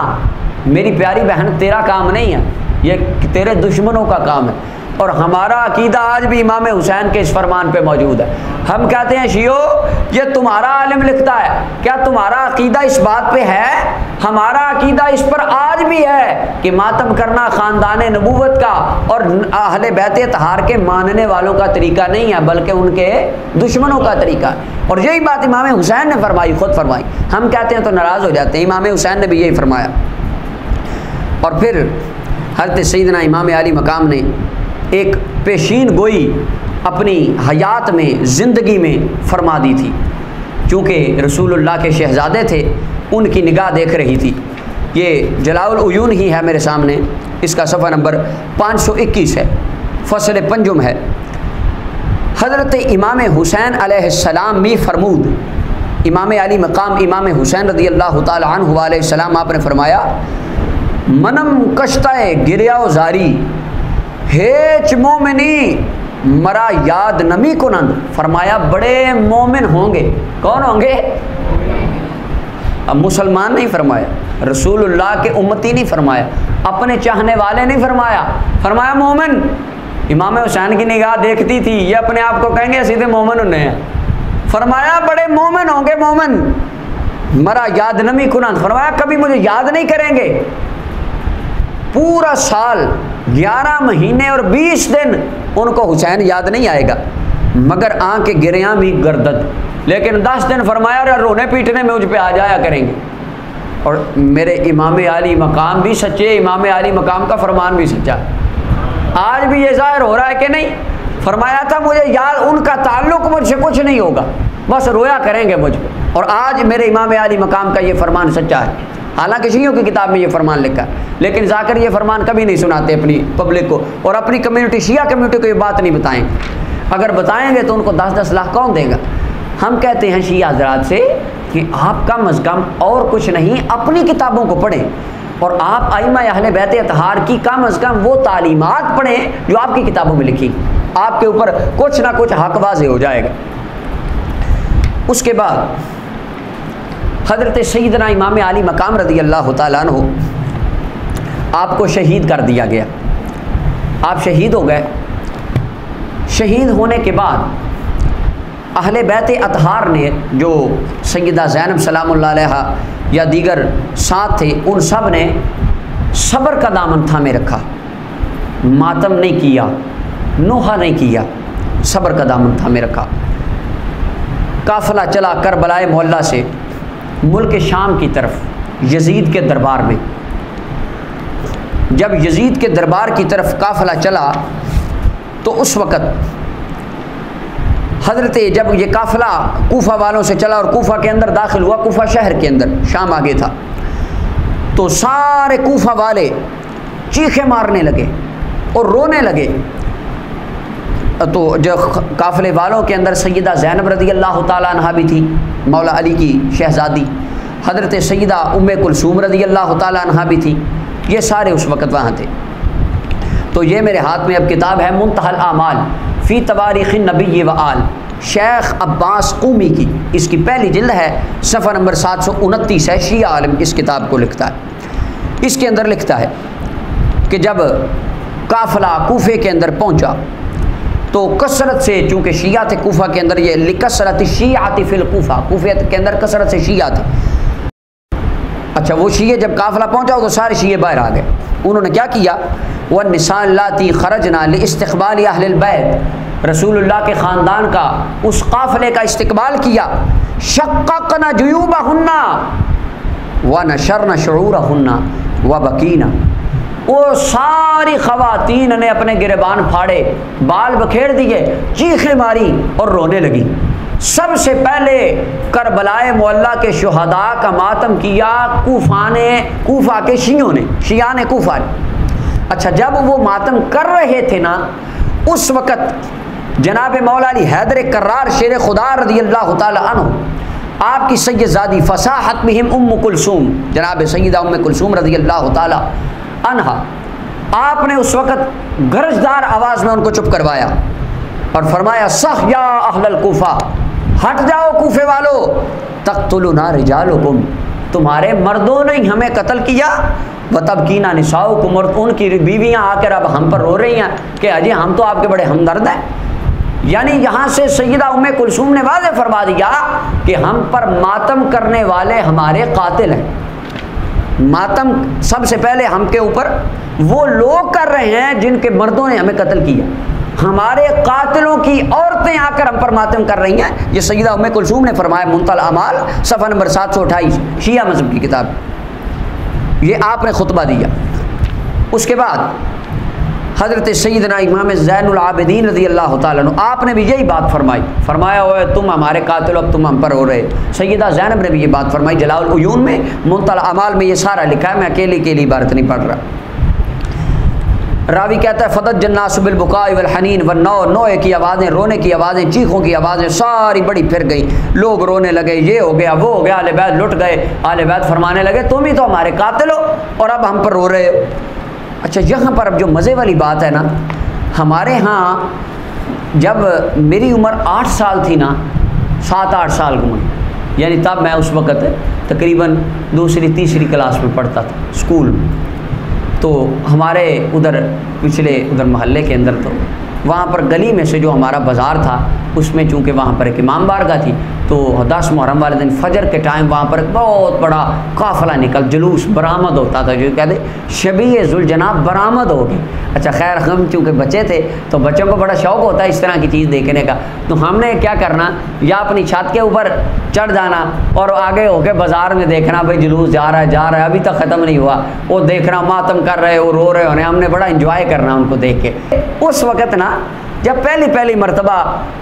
Speaker 1: میری پیاری بہن تیرا کام نہیں ہے، یہ تیرے دشمنوں کا کام ہے. اور ہمارا عقیدہ آج بھی امام حسین کے اس فرمان پہ موجود ہے. ہم کہتے ہیں شیعو یہ تمہارا عالم لکھتا ہے، کیا تمہارا عقیدہ اس بات پہ ہے؟ ہمارا عقیدہ اس پر آج بھی ہے کہ ماتم کرنا خاندان نبوت کا اور اہل بیت طہار کے ماننے والوں کا طریقہ نہیں ہے، بلکہ ان کے دشمنوں کا طریقہ ہے. اور یہی بات امام حسین نے فرمائی، خود فرمائی. ہم کہتے ہیں تو ناراض ہو جاتے ہیں، امام حسین نے بھی یہی فرمایا. اور پھر حضرت سیدنا امام علی مقام نے ایک پیشین گوئی اپنی حیات میں، زندگی میں فرما دی تھی. چونکہ رسول اللہ کے شہزادے تھے، ان کی نگاہ دیکھ رہی تھی. یہ جلاء العیون ہی ہے میرے سامنے، اس کا صفحہ نمبر 521 ہے، فصل پنجم ہے. حضرت امام حسین علیہ السلام بھی فرمود، امام علی مقام امام حسین رضی اللہ تعالی عنہ علیہ السلام آپ نے فرمایا منم کشتہ گریاؤ زاری ہیچ مومنی مرا یاد نمی کنند. فرمایا بڑے مومن ہوں گے. کون ہوں گے؟ اب مسلمان نہیں فرمایا، رسول اللہ کے امتی نہیں فرمایا، اپنے چاہنے والے نہیں فرمایا، فرمایا مومن. امام حسین کی نگاہ دیکھتی تھی، یہ اپنے آپ کو کہیں گے سیدھے مومن انہیں ہیں. فرمایا بڑے مومن ہوں گے، مومن مرا یاد نمی کنند. فرمایا کبھی مجھے یاد نہیں کریں گے. پورا سال 11 مہینے اور 20 دن ان کو حسین یاد نہیں آئے گا، مگر آنکھ گریاں بھی گردد. لیکن 10 دن فرمایا رونے پیٹنے میں مجھ پہ آ جایا کریں گے. اور میرے امام علی مقام بھی سچے، امام علی مقام کا فرمان بھی سچا. آج بھی یہ ظاہر ہو رہا ہے کہ نہیں؟ فرمایا تھا مجھے یاد، ان کا تعلق مجھ سے کچھ نہیں ہوگا، بس رویا کریں گے مجھ پہ. اور آج میرے امام علی مقام کا یہ فرمان سچا ہے. حالانکہ شیعوں کی کتاب میں یہ فرمان لکھا ہے، لیکن ذاکر یہ فرمان کبھی نہیں سناتے اپنی پبلک کو، اور اپنی کمیونٹی شیعہ کمیونٹی کو یہ بات نہیں بتائیں. اگر بتائیں گے تو ان کو 10-10 لاکھ کون دے گا؟ ہم کہتے ہیں شیعہ حضرات سے کہ آپ کم از کم اور کچھ نہیں اپنی کتابوں کو پڑھیں. اور آپ ائمہ اہل بیت اطہار کی کم از کم وہ تعلیمات پڑھیں جو آپ کی کتابوں میں لکھی، آپ کے اوپر کچھ نہ کچھ حق واضح ہو جائے گا۔ اس کے بعد حضرت سیدنا امام علی مقام رضی اللہ تعالیٰ عنہ آپ کو شہید کر دیا گیا، آپ شہید ہو گئے۔ شہید ہونے کے بعد اہل بیت اطہار نے جو سیدہ زینب سلام اللہ علیہا یا دیگر ساتھ تھے، ان سب نے صبر کا دامن تھامے رکھا، ماتم نہیں کیا، نوحہ نہیں کیا، صبر کا دامن تھامے رکھا۔ قافلہ چلا کربلا معلیٰ سے ملک شام کی طرف یزید کے دربار میں۔ جب یزید کے دربار کی طرف قافلہ چلا تو اس وقت حضرت جب یہ قافلہ کوفہ والوں سے چلا اور کوفہ کے اندر داخل ہوا، کوفہ شہر کے اندر، شام آگے تھا، تو سارے کوفہ والے چیخیں مارنے لگے اور رونے لگے۔ تو جو قافلے والوں کے اندر سیدہ زینب رضی اللہ تعالیٰ عنہا بھی تھی، مولا علی کی شہزادی، حضرت سیدہ ام کلثوم رضی اللہ تعالیٰ عنہا بھی تھی، یہ سارے اس وقت وہاں تھے۔ تو یہ میرے ہاتھ میں اب کتاب ہے منتہی الاعمال فی تواریخ النبی و آل، شیخ عباس قومی کی، اس کی پہلی جلد ہے، صفحہ نمبر 729 ہے، شیعہ عالم اس کتاب کو لکھتا ہے۔ اس کے اندر لکھتا ہے کہ جب قافلہ کوفے کے اندر پہنچا تو کثرت سے، چونکہ شیعہ تھے کوفہ کے اندر، یہ لکثرت الشیعۃ فی الکوفہ، کوفے کے اندر کثرت سے شیعہ تھے۔ اچھا، وہ شیعہ جب قافلہ پہنچا تو سارے شیعہ باہر آ گئے۔ انہوں نے کیا کیا؟ وَالنِّسَاءُ اللَّاتِي خَرَجْنَا لِاسْتِقْبَالِ أَهْلِ الْبَيْتِ، رسول اللہ کے خاندان کا اس قافلے کا استقبال کیا۔ شَقَّقْنَا جُيُوبَهُنَّ وَنَشَرْنَا شُعُورَهُنَّ وَبَكِينَا، وہ ساری خواتین نے اپنے گریبان پھاڑے، بال بکھیر دیے، چیخیں ماری اور رونے لگی۔ سب سے پہلے کربلائے معلیٰ کے شہداء کا ماتم کیا کوفہ کے شیعان کوفہ نے۔ اچھا، جب وہ ماتم کر رہے تھے نا، اس وقت جناب مولا علی حیدر کرار شیر خدا رضی اللہ تعالی عنہ، آپ کی سیدزادی فصاحت بہم ام کلثوم، جناب سیدہ ام کلثوم رضی اللہ تعالی عنہا، آپ نے اس وقت گرجدار آواز میں ان کو چپ کروایا اور فرمایا صح یا اہل الکوفہ، ہٹ جاؤ کوفے والو، تقتلنا رجالکم، تمہارے مردوں نے ہمیں قتل کیا، وتبکینا نساؤکم، اور ان کی بیویاں آ کر اب ہم پر رو رہی ہیں کہ اجی ہم تو آپ کے بڑے ہمدرد ہیں۔ یعنی یہاں سے سیدہ ام کلثوم نے واضح فرما دیا کہ ہم پر ماتم کرنے والے ہمارے قاتل ہیں۔ ماتم سب سے پہلے ہم کے اوپر وہ لوگ کر رہے ہیں جن کے مردوں نے ہمیں قتل کیا، ہمارے قاتلوں کی عورتیں آ کر ہم پر ماتم کر رہی ہیں۔ یہ سیدہ ام کلثوم نے فرمایا، منتہی الاعمال صفحہ نمبر 728، شیعہ مذہب کی کتاب، یہ آپ نے خطبہ دیا۔ اس کے بعد حضرت سیدنا امام زین العابدین رضی اللہ تعالیٰ عنہ، آپ نے بھی یہی بات فرمائی، فرمایا اوے تم ہمارے قاتل، اب تم ہم پر ہو رہے۔ سیدہ زینب نے بھی یہ بات فرمائی، جلاء العیون میں منتہی الاعمال میں یہ سارا لکھا ہے، میں اکیلی عبارت نہیں پڑھ رہا۔ راوی کہتا ہے فضج الناس بالبکاء والحنین والنوح، نوح کی آوازیں، رونے کی آوازیں، چیخوں کی آوازیں ساری بڑی پھر گئی، لوگ رونے لگے، یہ ہو گیا وہ ہو گیا، اہل بیت لٹ گئے، اہل بیت فرمانے لگے تم ہی تو ہمارے قاتل ہو اور اب ہم پر رو رہے ہو۔ اچھا، یہاں پر اب جو مزے والی بات ہے نا، ہمارے ہاں جب میری عمر 8 سال تھی نا، 7-8 سال کی عمر، یعنی تب میں اس وقت تقریباً 2ری-3ری کلاس میں پڑھتا تھا اسکول میں، تو ہمارے ادھر پچھلے ادھر محلے کے اندر، تو وہاں پر گلی میں سے جو ہمارا بازار تھا، اس میں چونکہ وہاں پر ایک امام بارگاہ تھی، تو 10 محرم والے دن فجر کے ٹائم وہاں پر ایک بہت بڑا قافلہ نکل، جلوس برآمد ہوتا تھا، جو کہتے شبیہ ذوالجناب برآمد ہوگی۔ اچھا خیر، ہم چونکہ بچے تھے تو بچوں کو بڑا شوق ہوتا ہے اس طرح کی چیز دیکھنے کا، تو ہم نے کیا کرنا، یا اپنی چھت کے اوپر چڑھ جانا اور آگے ہو کے بازار میں دیکھنا، بھائی جلوس جا رہا ہے ابھی تک ختم نہیں ہوا، وہ دیکھنا، ماتم کر رہے وہ رو رہے ہونے، ہم نے بڑا انجوائے کرنا ان کو دیکھ کے۔ اس وقت نا جب پہلی مرتبہ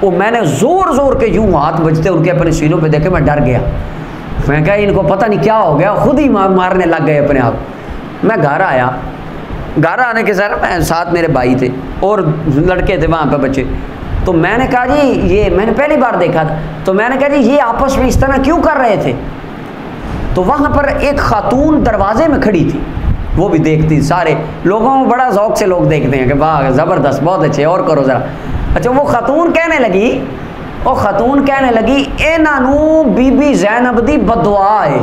Speaker 1: وہ میں نے زور کے یوں ہاتھ بجتے ان کے اپنے سینوں پہ دیکھے، میں ڈر گیا، میں کہا ان کو پتہ نہیں کیا ہو گیا، خود ہی مارنے لگ گئے اپنے آپ۔ میں گھر آیا، گھر آنے کے ساتھ میرے بھائی تھے اور لڑکے تھے وہاں پہ بچے، تو میں نے کہا جی یہ میں نے پہلی بار دیکھا تھا، تو میں نے کہا جی یہ آپس میں اس طرح کیوں کر رہے تھے؟ تو وہاں پر ایک خاتون دروازے میں کھڑی تھی، وہ بھی دیکھتی، سارے لوگوں کو بڑا ذوق سے لوگ دیکھتے ہیں کہ واہ زبردست، بہت اچھے، اور کرو ذرا۔ اچھا وہ خاتون کہنے لگی انہاں نوں بی بی زینب دی بدعا ہے۔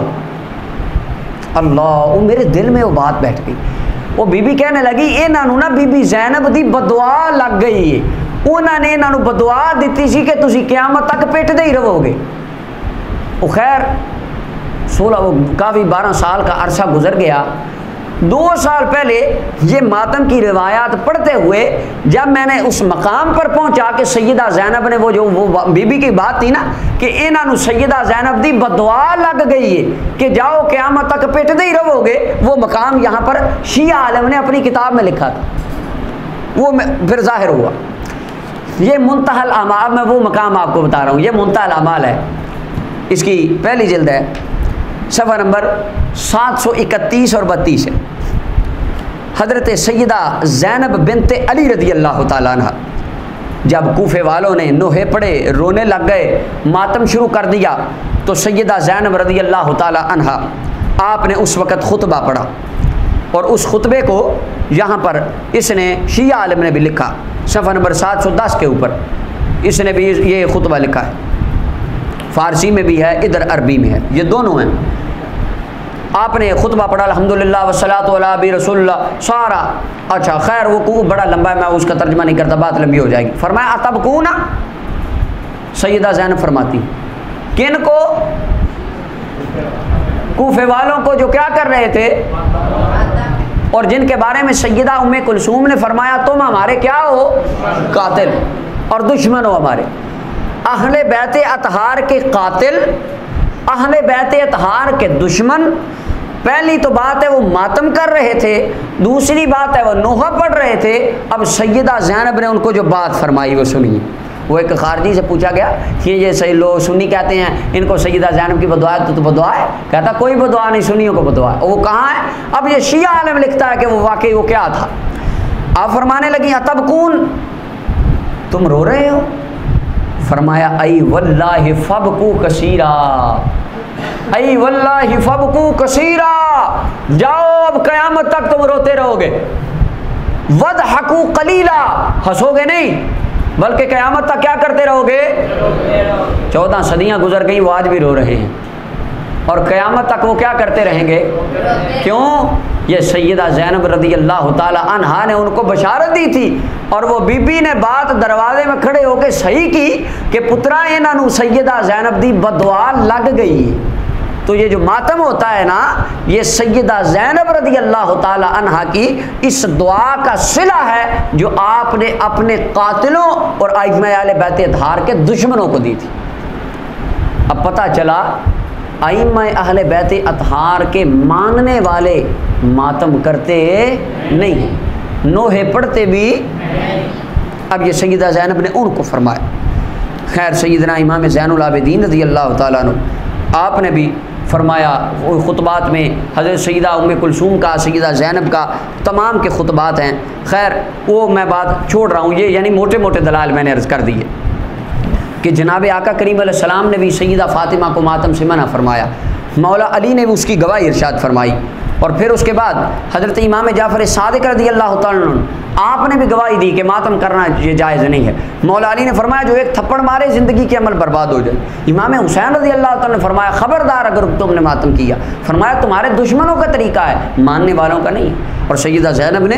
Speaker 1: اللہ، وہ میرے دل میں وہ بات بیٹھ گئی۔ وہ بی بی کہنے لگی انہاں نوں نا بی بی زینب دی بدعا لگ گئی ہے، انہاں نے انہاں نوں بدعا دیتی سی کہ تسی قیامت تک پیٹدے ہی رہو گے۔ وہ خیر 12 سال کا عرصہ گزر گیا۔ 2 سال پہلے یہ ماتم کی روایات پڑھتے ہوئے جب میں نے اس مقام پر پہنچا کہ سیدہ زینب نے وہ بی بی کی بات تھی نا کہ انہاں نوں سیدہ زینب دی بدعا لگ گئی ہے کہ جاؤ قیامت تک پیٹدے ہی رہو گے، وہ مقام یہاں پر شیعہ عالم نے اپنی کتاب میں لکھا تھا، وہ پھر ظاہر ہوا۔ یہ منتہی الاعمال، میں وہ مقام آپ کو بتا رہا ہوں، یہ منتہی الاعمال ہے، اس کی پہلی جلد ہے، صفحہ نمبر 731 اور 32 ہے۔ حضرت سیدہ زینب بنت علی رضی اللہ تعالیٰ عنہ جب کوفے والوں نے نوحے پڑے، رونے لگ گئے، ماتم شروع کر دیا، تو سیدہ زینب رضی اللہ تعالیٰ عنہ آپ نے اس وقت خطبہ پڑھا، اور اس خطبے کو یہاں پر اس نے شیعہ عالم نے بھی لکھا، صفحہ نمبر 710 کے اوپر اس نے بھی یہ خطبہ لکھا ہے، فارسی میں بھی ہے، ادھر عربی میں ہے، یہ دونوں ہیں۔ آپ نے خطبہ پڑھا الحمدللہ والصلاۃ علی ابی رسول اللہ سارا، اچھا خیر وہ بڑا لمبا ہے، میں اس کا ترجمہ نہیں کرتا، بات لمبی ہو جائے گی۔ فرمایا اتبکونا، سیدہ زینب فرماتی کن کو؟ کوفے والوں کو جو کیا کر رہے تھے، اور جن کے بارے میں سیدہ ام کلثوم نے فرمایا تم ہمارے کیا ہو؟ قاتل اور دشمن ہو ہمارے۔ اہل بیت اطہار کے قاتل، اہل بیت اطہار کے دشمن۔ پہلی تو بات ہے وہ ماتم کر رہے تھے، دوسری بات ہے وہ نوحہ پڑھ رہے تھے۔ اب سیدہ زینب نے ان کو جو بات فرمائی وہ سنیے۔ وہ ایک خارجی سے پوچھا گیا کہ یہ صحیح لوگ سنی کہتے ہیں ان کو سیدہ زینب کی بدعا ہے، تو بدعا ہے؟ کہتا کوئی بدعا نہیں، سنیوں کو بدعا ہے۔ وہ کہاں ہے؟ اب یہ شیعہ عالم لکھتا ہے کہ وہ واقعی وہ کیا تھا۔ آپ فرمانے لگی اتبکون، تم رو رہے ہو؟ فرمایا ای واللہ فبکو کثیرا، ای واللہ فبکو کثیرا، جاؤ اب قیامت تک تم روتے رہو گے۔ وضحکو قلیلا، ہنسو گے نہیں بلکہ قیامت تک کیا کرتے رہو گے؟ 14 صدیاں گزر گئی، وہ آج بھی رو رہے ہیں، اور قیامت تک وہ کیا کرتے رہیں گے؟ کیوں؟ یہ سیدہ زینب رضی اللہ تعالی عنہا نے ان کو بشارت دی تھی، اور وہ بی بی نے بات دروازے میں کھڑے ہو کے صحیح کی کہ پترا انہاں نوں سیدہ زینب دی بدعا لگ گئی۔ تو یہ جو ماتم ہوتا ہے نا، یہ سیدہ زینب رضی اللہ تعالی عنہا کی اس دعا کا صلہ ہے جو آپ نے اپنے قاتلوں اور ائمہ اہل بیت اطہار کے دشمنوں کو دی تھی۔ اب پتہ چلا ائمہ اہل بیت اطہار کے ماننے والے ماتم کرتے نہیں ہیں، نوحے پڑھتے بھی۔ اب یہ سیدہ زینب نے ان کو فرمایا۔ خیر سیدنا امام زین العابدین رضی اللہ تعالیٰ عنہ آپ نے بھی فرمایا خطبات میں، حضرت سیدہ ام کلثوم کا، سیدہ زینب کا، تمام کے خطبات ہیں۔ خیر وہ میں بات چھوڑ رہا ہوں، یہ یعنی موٹے موٹے دلائل میں نے عرض کر دیے کہ جناب آقا کریم علیہ السلام نے بھی سیدہ فاطمہ کو ماتم سے منع فرمایا، مولا علی نے بھی اس کی گواہی ارشاد فرمائی، اور پھر اس کے بعد حضرت امام جعفر صادق رضی اللہ تعالیٰ عنہ آپ نے بھی گواہی دی کہ ماتم کرنا یہ جائز نہیں ہے۔ مولا علی نے فرمایا جو ایک تھپڑ مارے زندگی کے عمل برباد ہو جائے۔ امام حسین رضی اللہ تعالیٰ نے فرمایا خبردار اگر تم نے ماتم کیا، فرمایا تمہارے دشمنوں کا طریقہ ہے، ماننے والوں کا نہیں۔ اور سیدہ زینب نے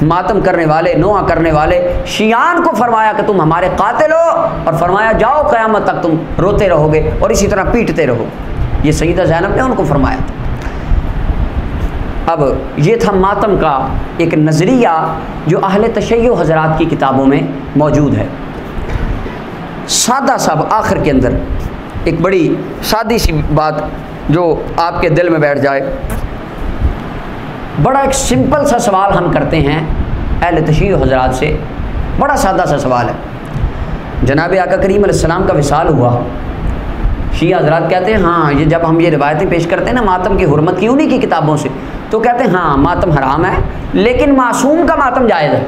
Speaker 1: ماتم کرنے والے، نوحہ کرنے والے شیعان کو فرمایا کہ تم ہمارے قاتل ہو، اور فرمایا جاؤ قیامت تک تم روتے رہو گے اور اسی طرح پیٹتے رہو۔ یہ سیدہ زینب نے ان کو فرمایا تھا۔ اب یہ تھا ماتم کا ایک نظریہ جو اہل تشیع حضرات کی کتابوں میں موجود ہے۔ سادہ سا آخر کے اندر ایک بڑی سادی سی بات جو آپ کے دل میں بیٹھ جائے، بڑا ایک سمپل سا سوال ہم کرتے ہیں اہل تشیع حضرات سے، بڑا سادہ سا سوال ہے۔ جناب آقا کریم علیہ السلام کا وصال ہوا، شیعہ حضرات کہتے ہیں ہاں یہ جب ہم یہ روایتیں پیش کرتے ہیں نا ماتم کی حرمت کی انہی کی کتابوں سے، تو کہتے ہیں ہاں ماتم حرام ہے لیکن معصوم کا ماتم جائز ہے۔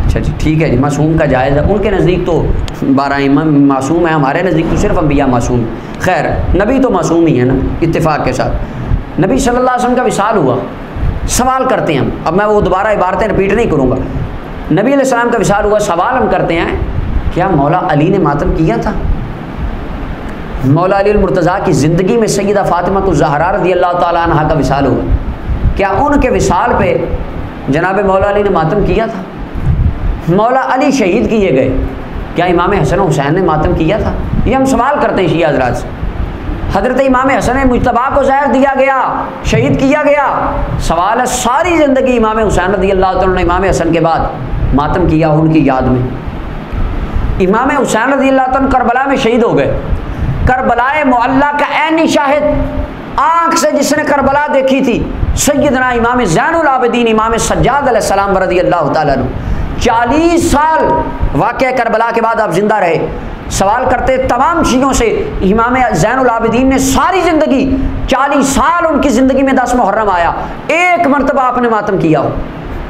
Speaker 1: اچھا جی ٹھیک ہے جی، معصوم کا جائز ہے، ان کے نزدیک تو 12 امام معصوم ہیں، ہمارے نزدیک تو صرف انبیاء معصوم ہیں۔ خیر نبی تو معصوم ہی ہے نا اتفاق کے ساتھ۔ نبی صلی اللہ علیہ وسلم کا وصال ہوا، سوال کرتے ہیں ہم، اب میں وہ دوبارہ عبارتیں رپیٹ نہیں کروں گا. نبی علیہ السلام کا وصال ہوا، سوال ہم کرتے ہیں کیا مولا علی نے ماتم کیا تھا؟ مولا علی المرتضیٰ کی زندگی میں سیدہ فاطمہ الزہرا رضی اللہ تعالیٰ عنہ کا وصال ہوا، کیا ان کے وصال پہ جناب مولا علی نے ماتم کیا تھا؟ مولا علی شہید کیے گئے، کیا امام حسن و حسین نے ماتم کیا تھا؟ یہ ہم سوال کرتے ہیں شیعہ حضرات سے. حضرت امام حسن مجتبیٰ کو زہر دیا گیا، شہید کیا گیا. سوال ہے ساری زندگی امام حسین رضی اللہ تعالیٰ نے امام حسن کے بعد ماتم کیا ان کی یاد میں. امام حسین رضی اللہ تعالیٰ کربلا میں شہید ہو گئے. کربلا معلیٰ کا عینی شاہد، آنکھ سے جس نے کربلا دیکھی تھی، سیدنا امام زین العابدین امام سجاد علیہ السلام رضی اللہ تعالیٰ عنہ. 40 سال واقعہ کربلا کے بعد آپ زندہ رہے. سوال کرتے تمام شیعوں سے، امام زین العابدین نے ساری زندگی 40 سال ان کی زندگی میں 10 محرم آیا، ایک مرتبہ آپ نے ماتم کیا ہو،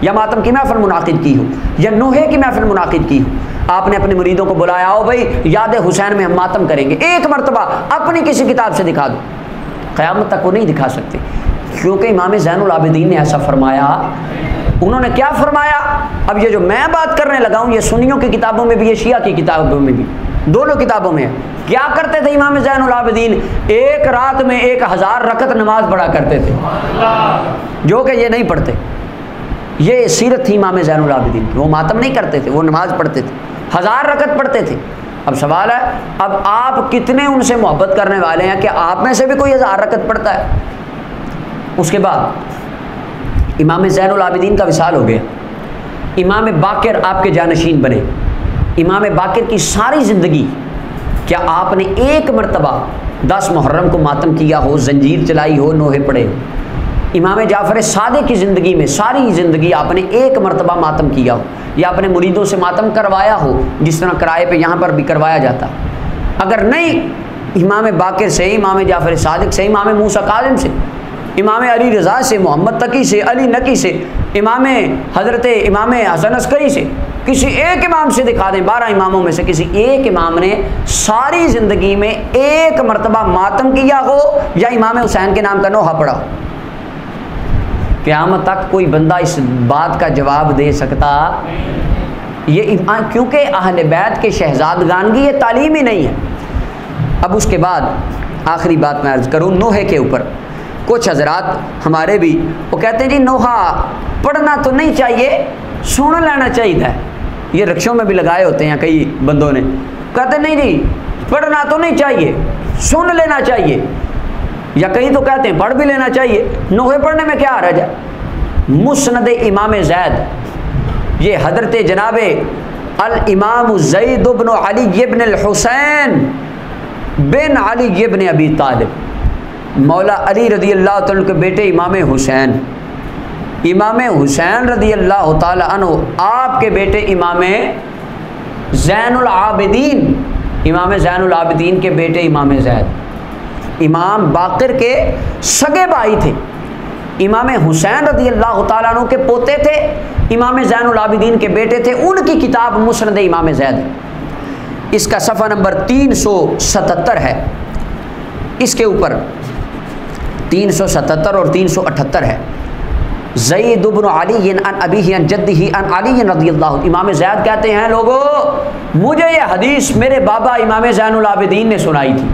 Speaker 1: یا ماتم کی محفل منعقد کی ہو، یا نوحے کی محفل منعقد کی ہو، آپ نے اپنے مریدوں کو بلایا ہو بھائی یاد حسین میں ہم ماتم کریں گے، ایک مرتبہ اپنی کسی کتاب سے دکھا دو. قیامت تک وہ نہیں دکھا سکتے، کیونکہ امام زین العابدین نے ایسا فرمایا. انہوں نے کیا فرمایا؟ اب یہ جو میں بات کرنے لگا ہوں یہ سنیوں کی کتابوں میں بھی، یہ شیعہ کی کتابوں میں بھی، دونوں کتابوں میں. کیا کرتے تھے امام زین العابدین؟ ایک رات میں 1000 رکعت نماز پڑھا کرتے تھے، جو کہ یہ نہیں پڑھتے. یہ سیرت تھی امام زین العابدین کی. وہ ماتم نہیں کرتے تھے، وہ نماز پڑھتے تھے، 1000 رکعت پڑھتے تھے. اب سوال ہے اب آپ کتنے ان سے محبت کرنے والے ہیں کہ آپ میں سے بھی کوئی 1000 رکعت پڑھتا ہے؟ اس کے بعد امام زین العابدین کا وصال ہو گیا. امام باقر آپ کے جانشین بنے. امام باقر کی ساری زندگی کیا آپ نے ایک مرتبہ 10 محرم کو ماتم کیا ہو، زنجیر چلائی ہو، نوحے پڑھے ہو؟ امام جعفر صادق کی زندگی میں ساری زندگی آپ نے ایک مرتبہ ماتم کیا ہو، یا اپنے مریدوں سے ماتم کروایا ہو جس طرح کرائے پہ یہاں پر بھی کروایا جاتا؟ اگر نہیں، امام باقر سے، امام جعفر صادق سے، امام موسیٰ کاظم سے، امام علی رضا سے، محمد تقی سے، علی نقی سے، امام حسن عسکری سے، کسی ایک امام سے دکھا دیں. 12 اماموں میں سے کسی ایک امام نے ساری زندگی میں ایک مرتبہ ماتم کیا ہو یا امام حسین کے نام کا نوحہ پڑھا ہو؟ قیامت تک کوئی بندہ اس بات کا جواب دے سکتا؟ یہ کیونکہ اہل بیت کے شہزادگان کی یہ تعلیم ہی نہیں ہے. اب اس کے بعد آخری بات میں عرض کروں نوحے کے اوپر. کچھ حضرات ہمارے بھی وہ کہتے ہیں جی نوحہ پڑھنا تو نہیں چاہیے، سن لینا چاہیے. یہ رکشوں میں بھی لگائے ہوتے ہیں کئی بندوں نے، کہتے نہیں جی پڑھنا تو نہیں چاہیے، سن لینا چاہیے. یا کئی تو کہتے ہیں پڑھ بھی لینا چاہیے، نوحے پڑھنے میں کیا حرج ہے؟ مسند امام زید، یہ حضرت جناب الامام زید بن علی بن الحسین بن علی بن ابی طالب، مولا علی رضی اللہ تعالیٰ کے بیٹے امام حسین، امام حسین رضی اللہ تعالیٰ عنہ آپ کے بیٹے امام زین العابدین، امام زین العابدین کے بیٹے امام زید، امام باقر کے سگے بھائی تھے. امام حسین رضی اللہ تعالیٰ عنہ کے پوتے تھے، امام زین العابدین کے بیٹے تھے. ان کی کتاب مسند امام زید ہے. اس کا صفحہ نمبر 377 ہے. اس کے اوپر 377 اور 378 ہے. زید بن علی عن ابیہ عن جدہ عن علی رضی اللہ. امام زید کہتے ہیں لوگو مجھے یہ حدیث میرے بابا امام زین العابدین نے سنائی تھی.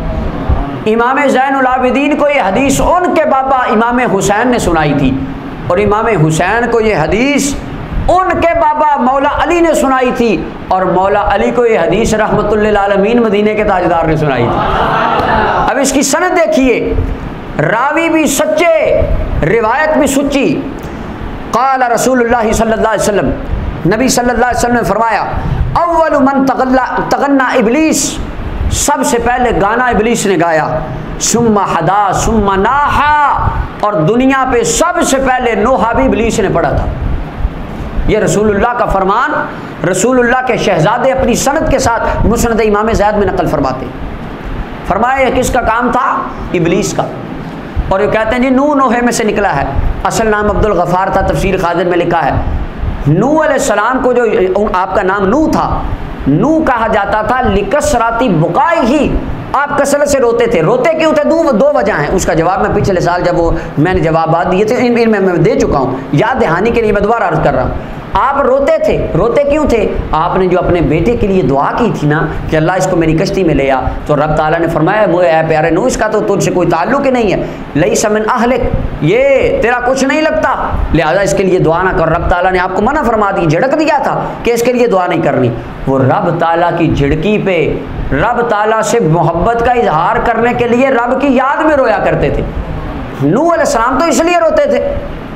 Speaker 1: امام زین العابدین کو یہ حدیث ان کے بابا امام حسین نے سنائی تھی، اور امام حسین کو یہ حدیث ان کے بابا مولا علی نے سنائی تھی، اور مولا علی کو یہ حدیث رحمت للعالمین مدینے کے تاجدار نے سنائی تھی. اب اس کی سند دیکھیے، راوی بھی سچے، روایت بھی سچی. قال رسول اللہ صلی اللہ علیہ وسلم، نبی صلی اللہ علیہ وسلم نے فرمایا اول من تغنى ابلیس، سب سے پہلے گانا ابلیس نے گایا. ثم حدا ثم ناحا، اور دنیا پہ سب سے پہلے نوحہ بھی ابلیس نے پڑھا تھا. یہ رسول اللہ کا فرمان، رسول اللہ کے شہزادے اپنی سند کے ساتھ مسند امام زید میں نقل فرماتے. فرمایا یہ کس کا کام تھا؟ ابلیس کا. اور یہ کہتے ہیں جی نوحے میں سے نکلا ہے. اصل نام عبد الغفار تھا، تفسیر خازن میں لکھا ہے نوح علیہ السلام کو جو آپ کا نام نوح تھا، نوح کہا جاتا تھا لکثرت بقائہ آپ کثرت سے روتے تھے. روتے کیوں تھے؟ دو وجہ ہیں. اس کا جواب میں پچھلے سال جب میں نے جوابات دیے تھے ان میں دے چکا ہوں. یاد دہانی کے لیے میں دوبارہ عرض کر رہا ہوں. آپ روتے تھے. روتے کیوں تھے؟ آپ نے جو اپنے بیٹے کے لیے دعا کی تھی نا کہ اللہ اس کو میری کشتی میں لے آ, تو رب تعالیٰ نے فرمایا اے پیارے نوح اس کا تو تجھ سے کوئی تعلق ہی نہیں ہے. لیس من اہلک, یہ تیرا کچھ نہیں لگتا, لہذا اس کے لیے دعا نہ کر. رب تعالیٰ نے آپ کو منع فرما دی, جھڑک دیا تھا کہ اس کے لیے دعا نہیں کرنی. وہ رب تعالیٰ کی جھڑکی پہ رب تعالیٰ سے محبت کا اظہار کرنے کے لیے رب کی یاد میں رویا کرتے تھے. نوح علیہ السلام تو اس لیے روتے تھے,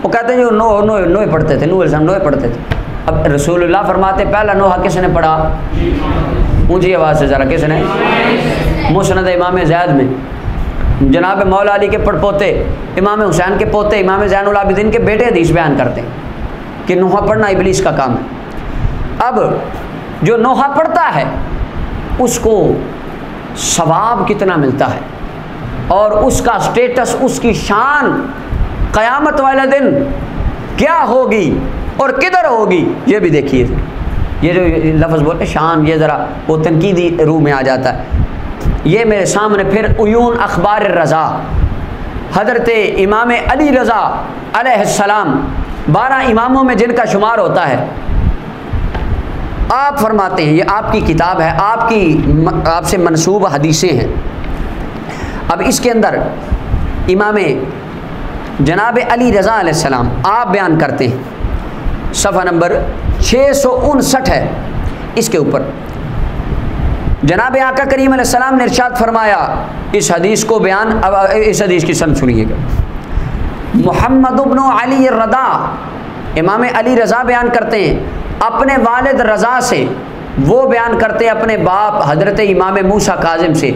Speaker 1: وہ کہتے ہیں جو نوح پڑھتے تھے, نوح علیہ السلام نوح پڑھتے تھے. اب رسول اللہ فرماتے پہلا نوحہ کس نے پڑھا؟ اونچی آواز سے ذرا, کس نے؟ مسند امام زید میں جناب مولا علی کے پڑپوتے امام حسین کے پوتے امام زین العابدین کے بیٹے حدیث بیان کرتے ہیں کہ نوحہ پڑھنا ابلیس کا کام ہے. اب جو نوحہ پڑھتا ہے اس کو ثواب کتنا ملتا ہے اور اس کا سٹیٹس, اس کی شان قیامت والے دن کیا ہوگی اور کدھر ہوگی, یہ بھی دیکھیے. یہ جو لفظ بولتے شان, یہ ذرا وہ تنقیدی روح میں آ جاتا ہے. یہ میرے سامنے پھر عیون اخبار رضا حضرت امام علی رضا علیہ السلام 12 اماموں میں جن کا شمار ہوتا ہے. آپ فرماتے ہیں, یہ آپ کی کتاب ہے, آپ سے منسوب حدیثیں ہیں. اب اس کے اندر امام جناب علی رضا علیہ السلام آپ بیان کرتے ہیں, صفحہ نمبر 659 ہے. اس کے اوپر جناب آقا کریم علیہ السلام نے ارشاد فرمایا, اس حدیث کو بیان, اب اس حدیث کی سند سنیے گا. محمد ابن علی الرضا, امام علی رضا بیان کرتے ہیں اپنے والد رضا سے, وہ بیان کرتے ہیں اپنے باپ حضرت امام موسیٰ کاظم سے,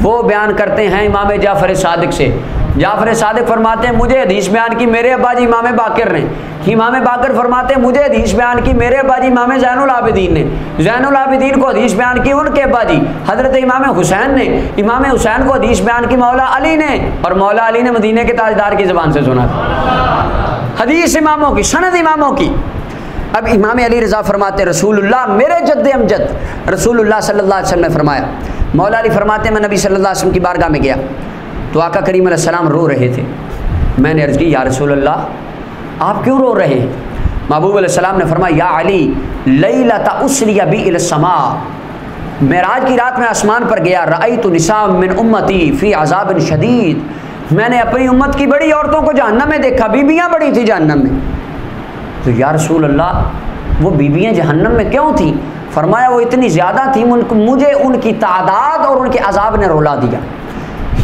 Speaker 1: وہ بیان کرتے ہیں امام جعفر صادق سے. جعفر صادق فرماتے ہیں مجھے حدیث بیان کی میرے ابا جی امام باقر نے. امام باقر فرماتے ہیں مجھے حدیث بیان کی میرے ابا جی امام زین العابدین نے. زین العابدین کو حدیث بیان کی ان کے ابا جی حضرت امام حسین نے. امام حسین کو حدیث بیان کی مولا علی نے, اور مولا علی نے مدینے کے تاجدار کی زبان سے سنا تھا. حدیث اماموں کی, سند اماموں کی. اب امام علی رضا فرماتے رسول اللہ میرے جد امجد رسول اللہ صلی اللہ علیہ وسلم نے فرمایا. مولا علی فرماتے میں نبی صلی اللہ علیہ وسلم کی بارگاہ میں گیا تو آقا کریم علیہ السلام رو رہے تھے. میں نے عرض کی یا رسول اللہ آپ کیوں رو رہے ہیں؟ محبوب علیہ السلام نے فرمایا یا علی لیلۃ اسری بی الی السماء, معراج کی رات میں آسمان پر گیا, رأیت نساء من امتی فی عذاب شدید, میں نے اپنی امت کی بڑی عورتوں کو جہنم میں دیکھا, بیویاں بڑی تھی جہنم میں. تو یا رسول اللہ وہ بیویاں جہنم میں کیوں تھیں؟ فرمایا وہ اتنی زیادہ تھیں مجھے ان کی تعداد اور ان کے عذاب نے رلا دیا.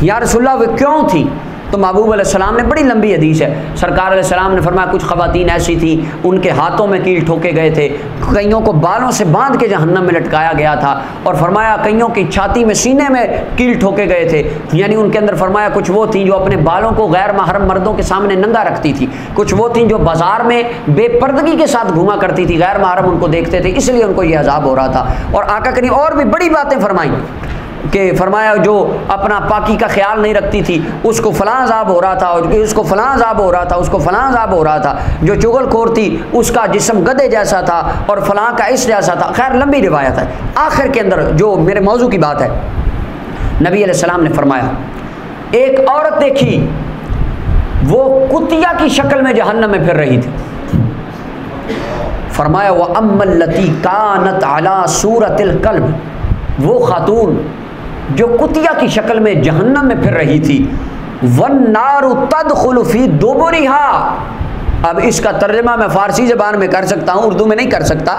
Speaker 1: یا رسول اللہ وہ کیوں تھیں؟ تو محبوب علیہ السلام نے, بڑی لمبی حدیث ہے, سرکار علیہ السلام نے فرمایا کچھ خواتین ایسی تھیں ان کے ہاتھوں میں کیل ٹھوکے گئے تھے, کئیوں کو بالوں سے باندھ کے جہنم میں لٹکایا گیا تھا, اور فرمایا کئیوں کی چھاتی میں سینے میں کیل ٹھوکے گئے تھے. یعنی ان کے اندر فرمایا کچھ وہ تھیں جو اپنے بالوں کو غیر محرم مردوں کے سامنے ننگا رکھتی تھی, کچھ وہ تھیں جو بازار میں بے پردگی کے ساتھ گھوما کرتی تھی, غیر محرم ان کو دیکھتے تھے, اس لیے ان کو یہ عذاب ہو رہا تھا. اور آقا کریم اور بھی بڑی باتیں فرمائیں کہ فرمایا جو اپنا پاکی کا خیال نہیں رکھتی تھی اس کو فلاں عذاب ہو رہا تھا, اس کو فلاں عذاب ہو رہا تھا, اس کو فلاں عذاب ہو رہا تھا, جو چغل خور تھی اس کا جسم گدھے جیسا تھا اور فلاں کا اس جیسا تھا. خیر لمبی روایت ہے. آخر کے اندر جو میرے موضوع کی بات ہے, نبی علیہ السلام نے فرمایا ایک عورت دیکھی وہ کتیا کی شکل میں جہنم میں پھر رہی تھی. فرمایا وَأَمَّا الَّتِي كَانَتْ عَلَى صُورَةِ الْقَلْبِ, وہ خاتون جو کتیا کی شکل میں جہنم میں پھر رہی تھی, وَالنَّارُ تَدْخُلُ فِي دُبُرِهَا. اب اس کا ترجمہ میں فارسی زبان میں کر سکتا ہوں, اردو میں نہیں کر سکتا,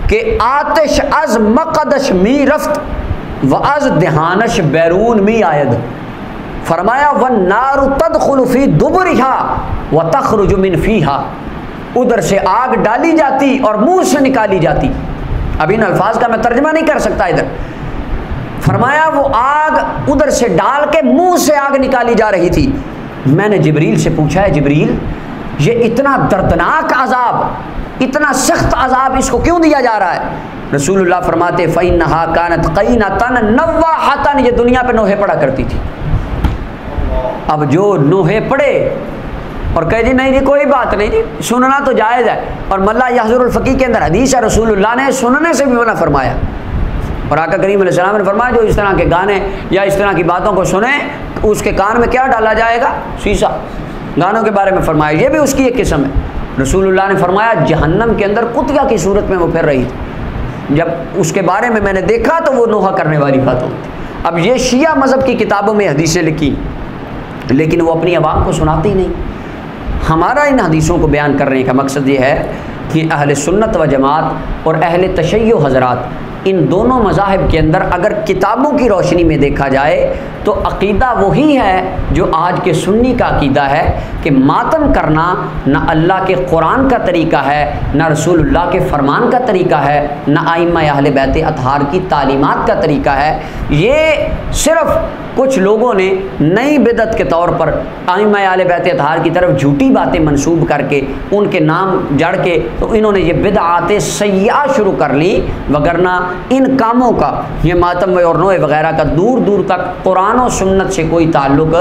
Speaker 1: کہ آتش از مقدش می رفت و از دہانش بیرون می آید. فرمایا وَالنَّارُ تَدْخُلُ فِي دُبُرِهَا وَتَخْرُجُ مِنْ فِيهَا, ادھر سے آگ ڈالی جاتی اور منہ سے نکالی جاتی. اب ان الفاظ کا میں ترجمہ نہیں کر سکتا ادھر. فرمایا وہ آگ ادھر سے ڈال کے منہ سے آگ نکالی جا رہی تھی. میں نے جبریل سے پوچھا ہے جبریل یہ اتنا دردناک عذاب, اتنا سخت عذاب اس کو کیوں دیا جا رہا ہے؟ رسول اللہ فرماتے فَإِنَّهَا كَانَتْ قَيْنَةً نَوَّاحَةً, یہ دنیا پہ نوحے پڑا کرتی تھی. اب جو نوحے پڑے اور کہے جی نہیں جی کوئی بات نہیں جی سننا تو جائز ہے, اور ملا یحضر الفقی کے اندر حدیث ہے رسول اللہ نے سننے سے بھی منع فرمایا. اور آقا کریم علیہ السلام نے فرمایا جو اس طرح کے گانے یا اس طرح کی باتوں کو سنیں اس کے کان میں کیا ڈالا جائے گا؟ شیشہ۔ گانوں کے بارے میں فرمایا یہ بھی اس کی ایک قسم ہے۔ رسول اللہ نے فرمایا جہنم کے اندر کتیا کی صورت میں وہ پھر رہی تھی، جب اس کے بارے میں نے دیکھا تو وہ نوحہ کرنے والی بات ہوتی۔ اب یہ شیعہ مذہب کی کتابوں میں حدیثیں لکھی لیکن وہ اپنی عوام کو سناتی نہیں۔ ہمارا ان حدیثوں کو بیان کرنے کا مقصد یہ ہے کہ اہل سنت و جماعت اور اہل تشیع حضرات ان دونوں مذاہب کے اندر اگر کتابوں کی روشنی میں دیکھا جائے تو عقیدہ وہی ہے جو آج کے سنی کا عقیدہ ہے کہ ماتم کرنا نہ اللہ کے قرآن کا طریقہ ہے، نہ رسول اللہ کے فرمان کا طریقہ ہے، نہ ائمہ اہل بیت اطہار کی تعلیمات کا طریقہ ہے۔ یہ صرف کچھ لوگوں نے نئی بدعت کے طور پر ائمہ اہل بیت اطہار کی طرف جھوٹی باتیں منسوب کر کے ان کے نام جڑ کے تو انہوں نے یہ بدعات سیئہ شروع کر لی، وگرنہ ان کاموں کا یہ ماتم اور نوح وغیرہ کا دور دور تک قرآن و سنت سے کوئی تعلق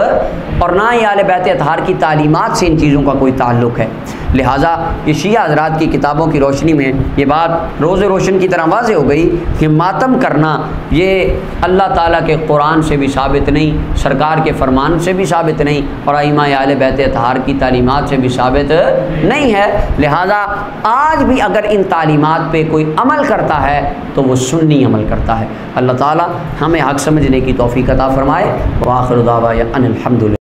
Speaker 1: اور نہ ہی اہل بیت اطہار کی تعلیمات سے ان چیزوں کا کوئی تعلق ہے۔ لہٰذا یہ شیعہ حضرات کی کتابوں کی روشنی میں یہ بات روز روشن کی طرح واضح ہو گئی کہ ماتم کرنا یہ اللہ تعالیٰ کے قرآن سے بھی ثابت نہیں، سرکار کے فرمان سے بھی ثابت نہیں، اور ائمہ اہل بیت اطہار کی تعلیمات سے بھی ثابت نہیں ہے۔ لہٰذا آج بھی اگر ان تعلیمات پہ کوئی عمل کرتا ہے تو وہ سنی عمل کرتا ہے۔ اللہ تعالیٰ ہمیں حق سمجھنے کی توفیق عطا فرمائے۔ وآخر دعوانا ان الحمد للہ۔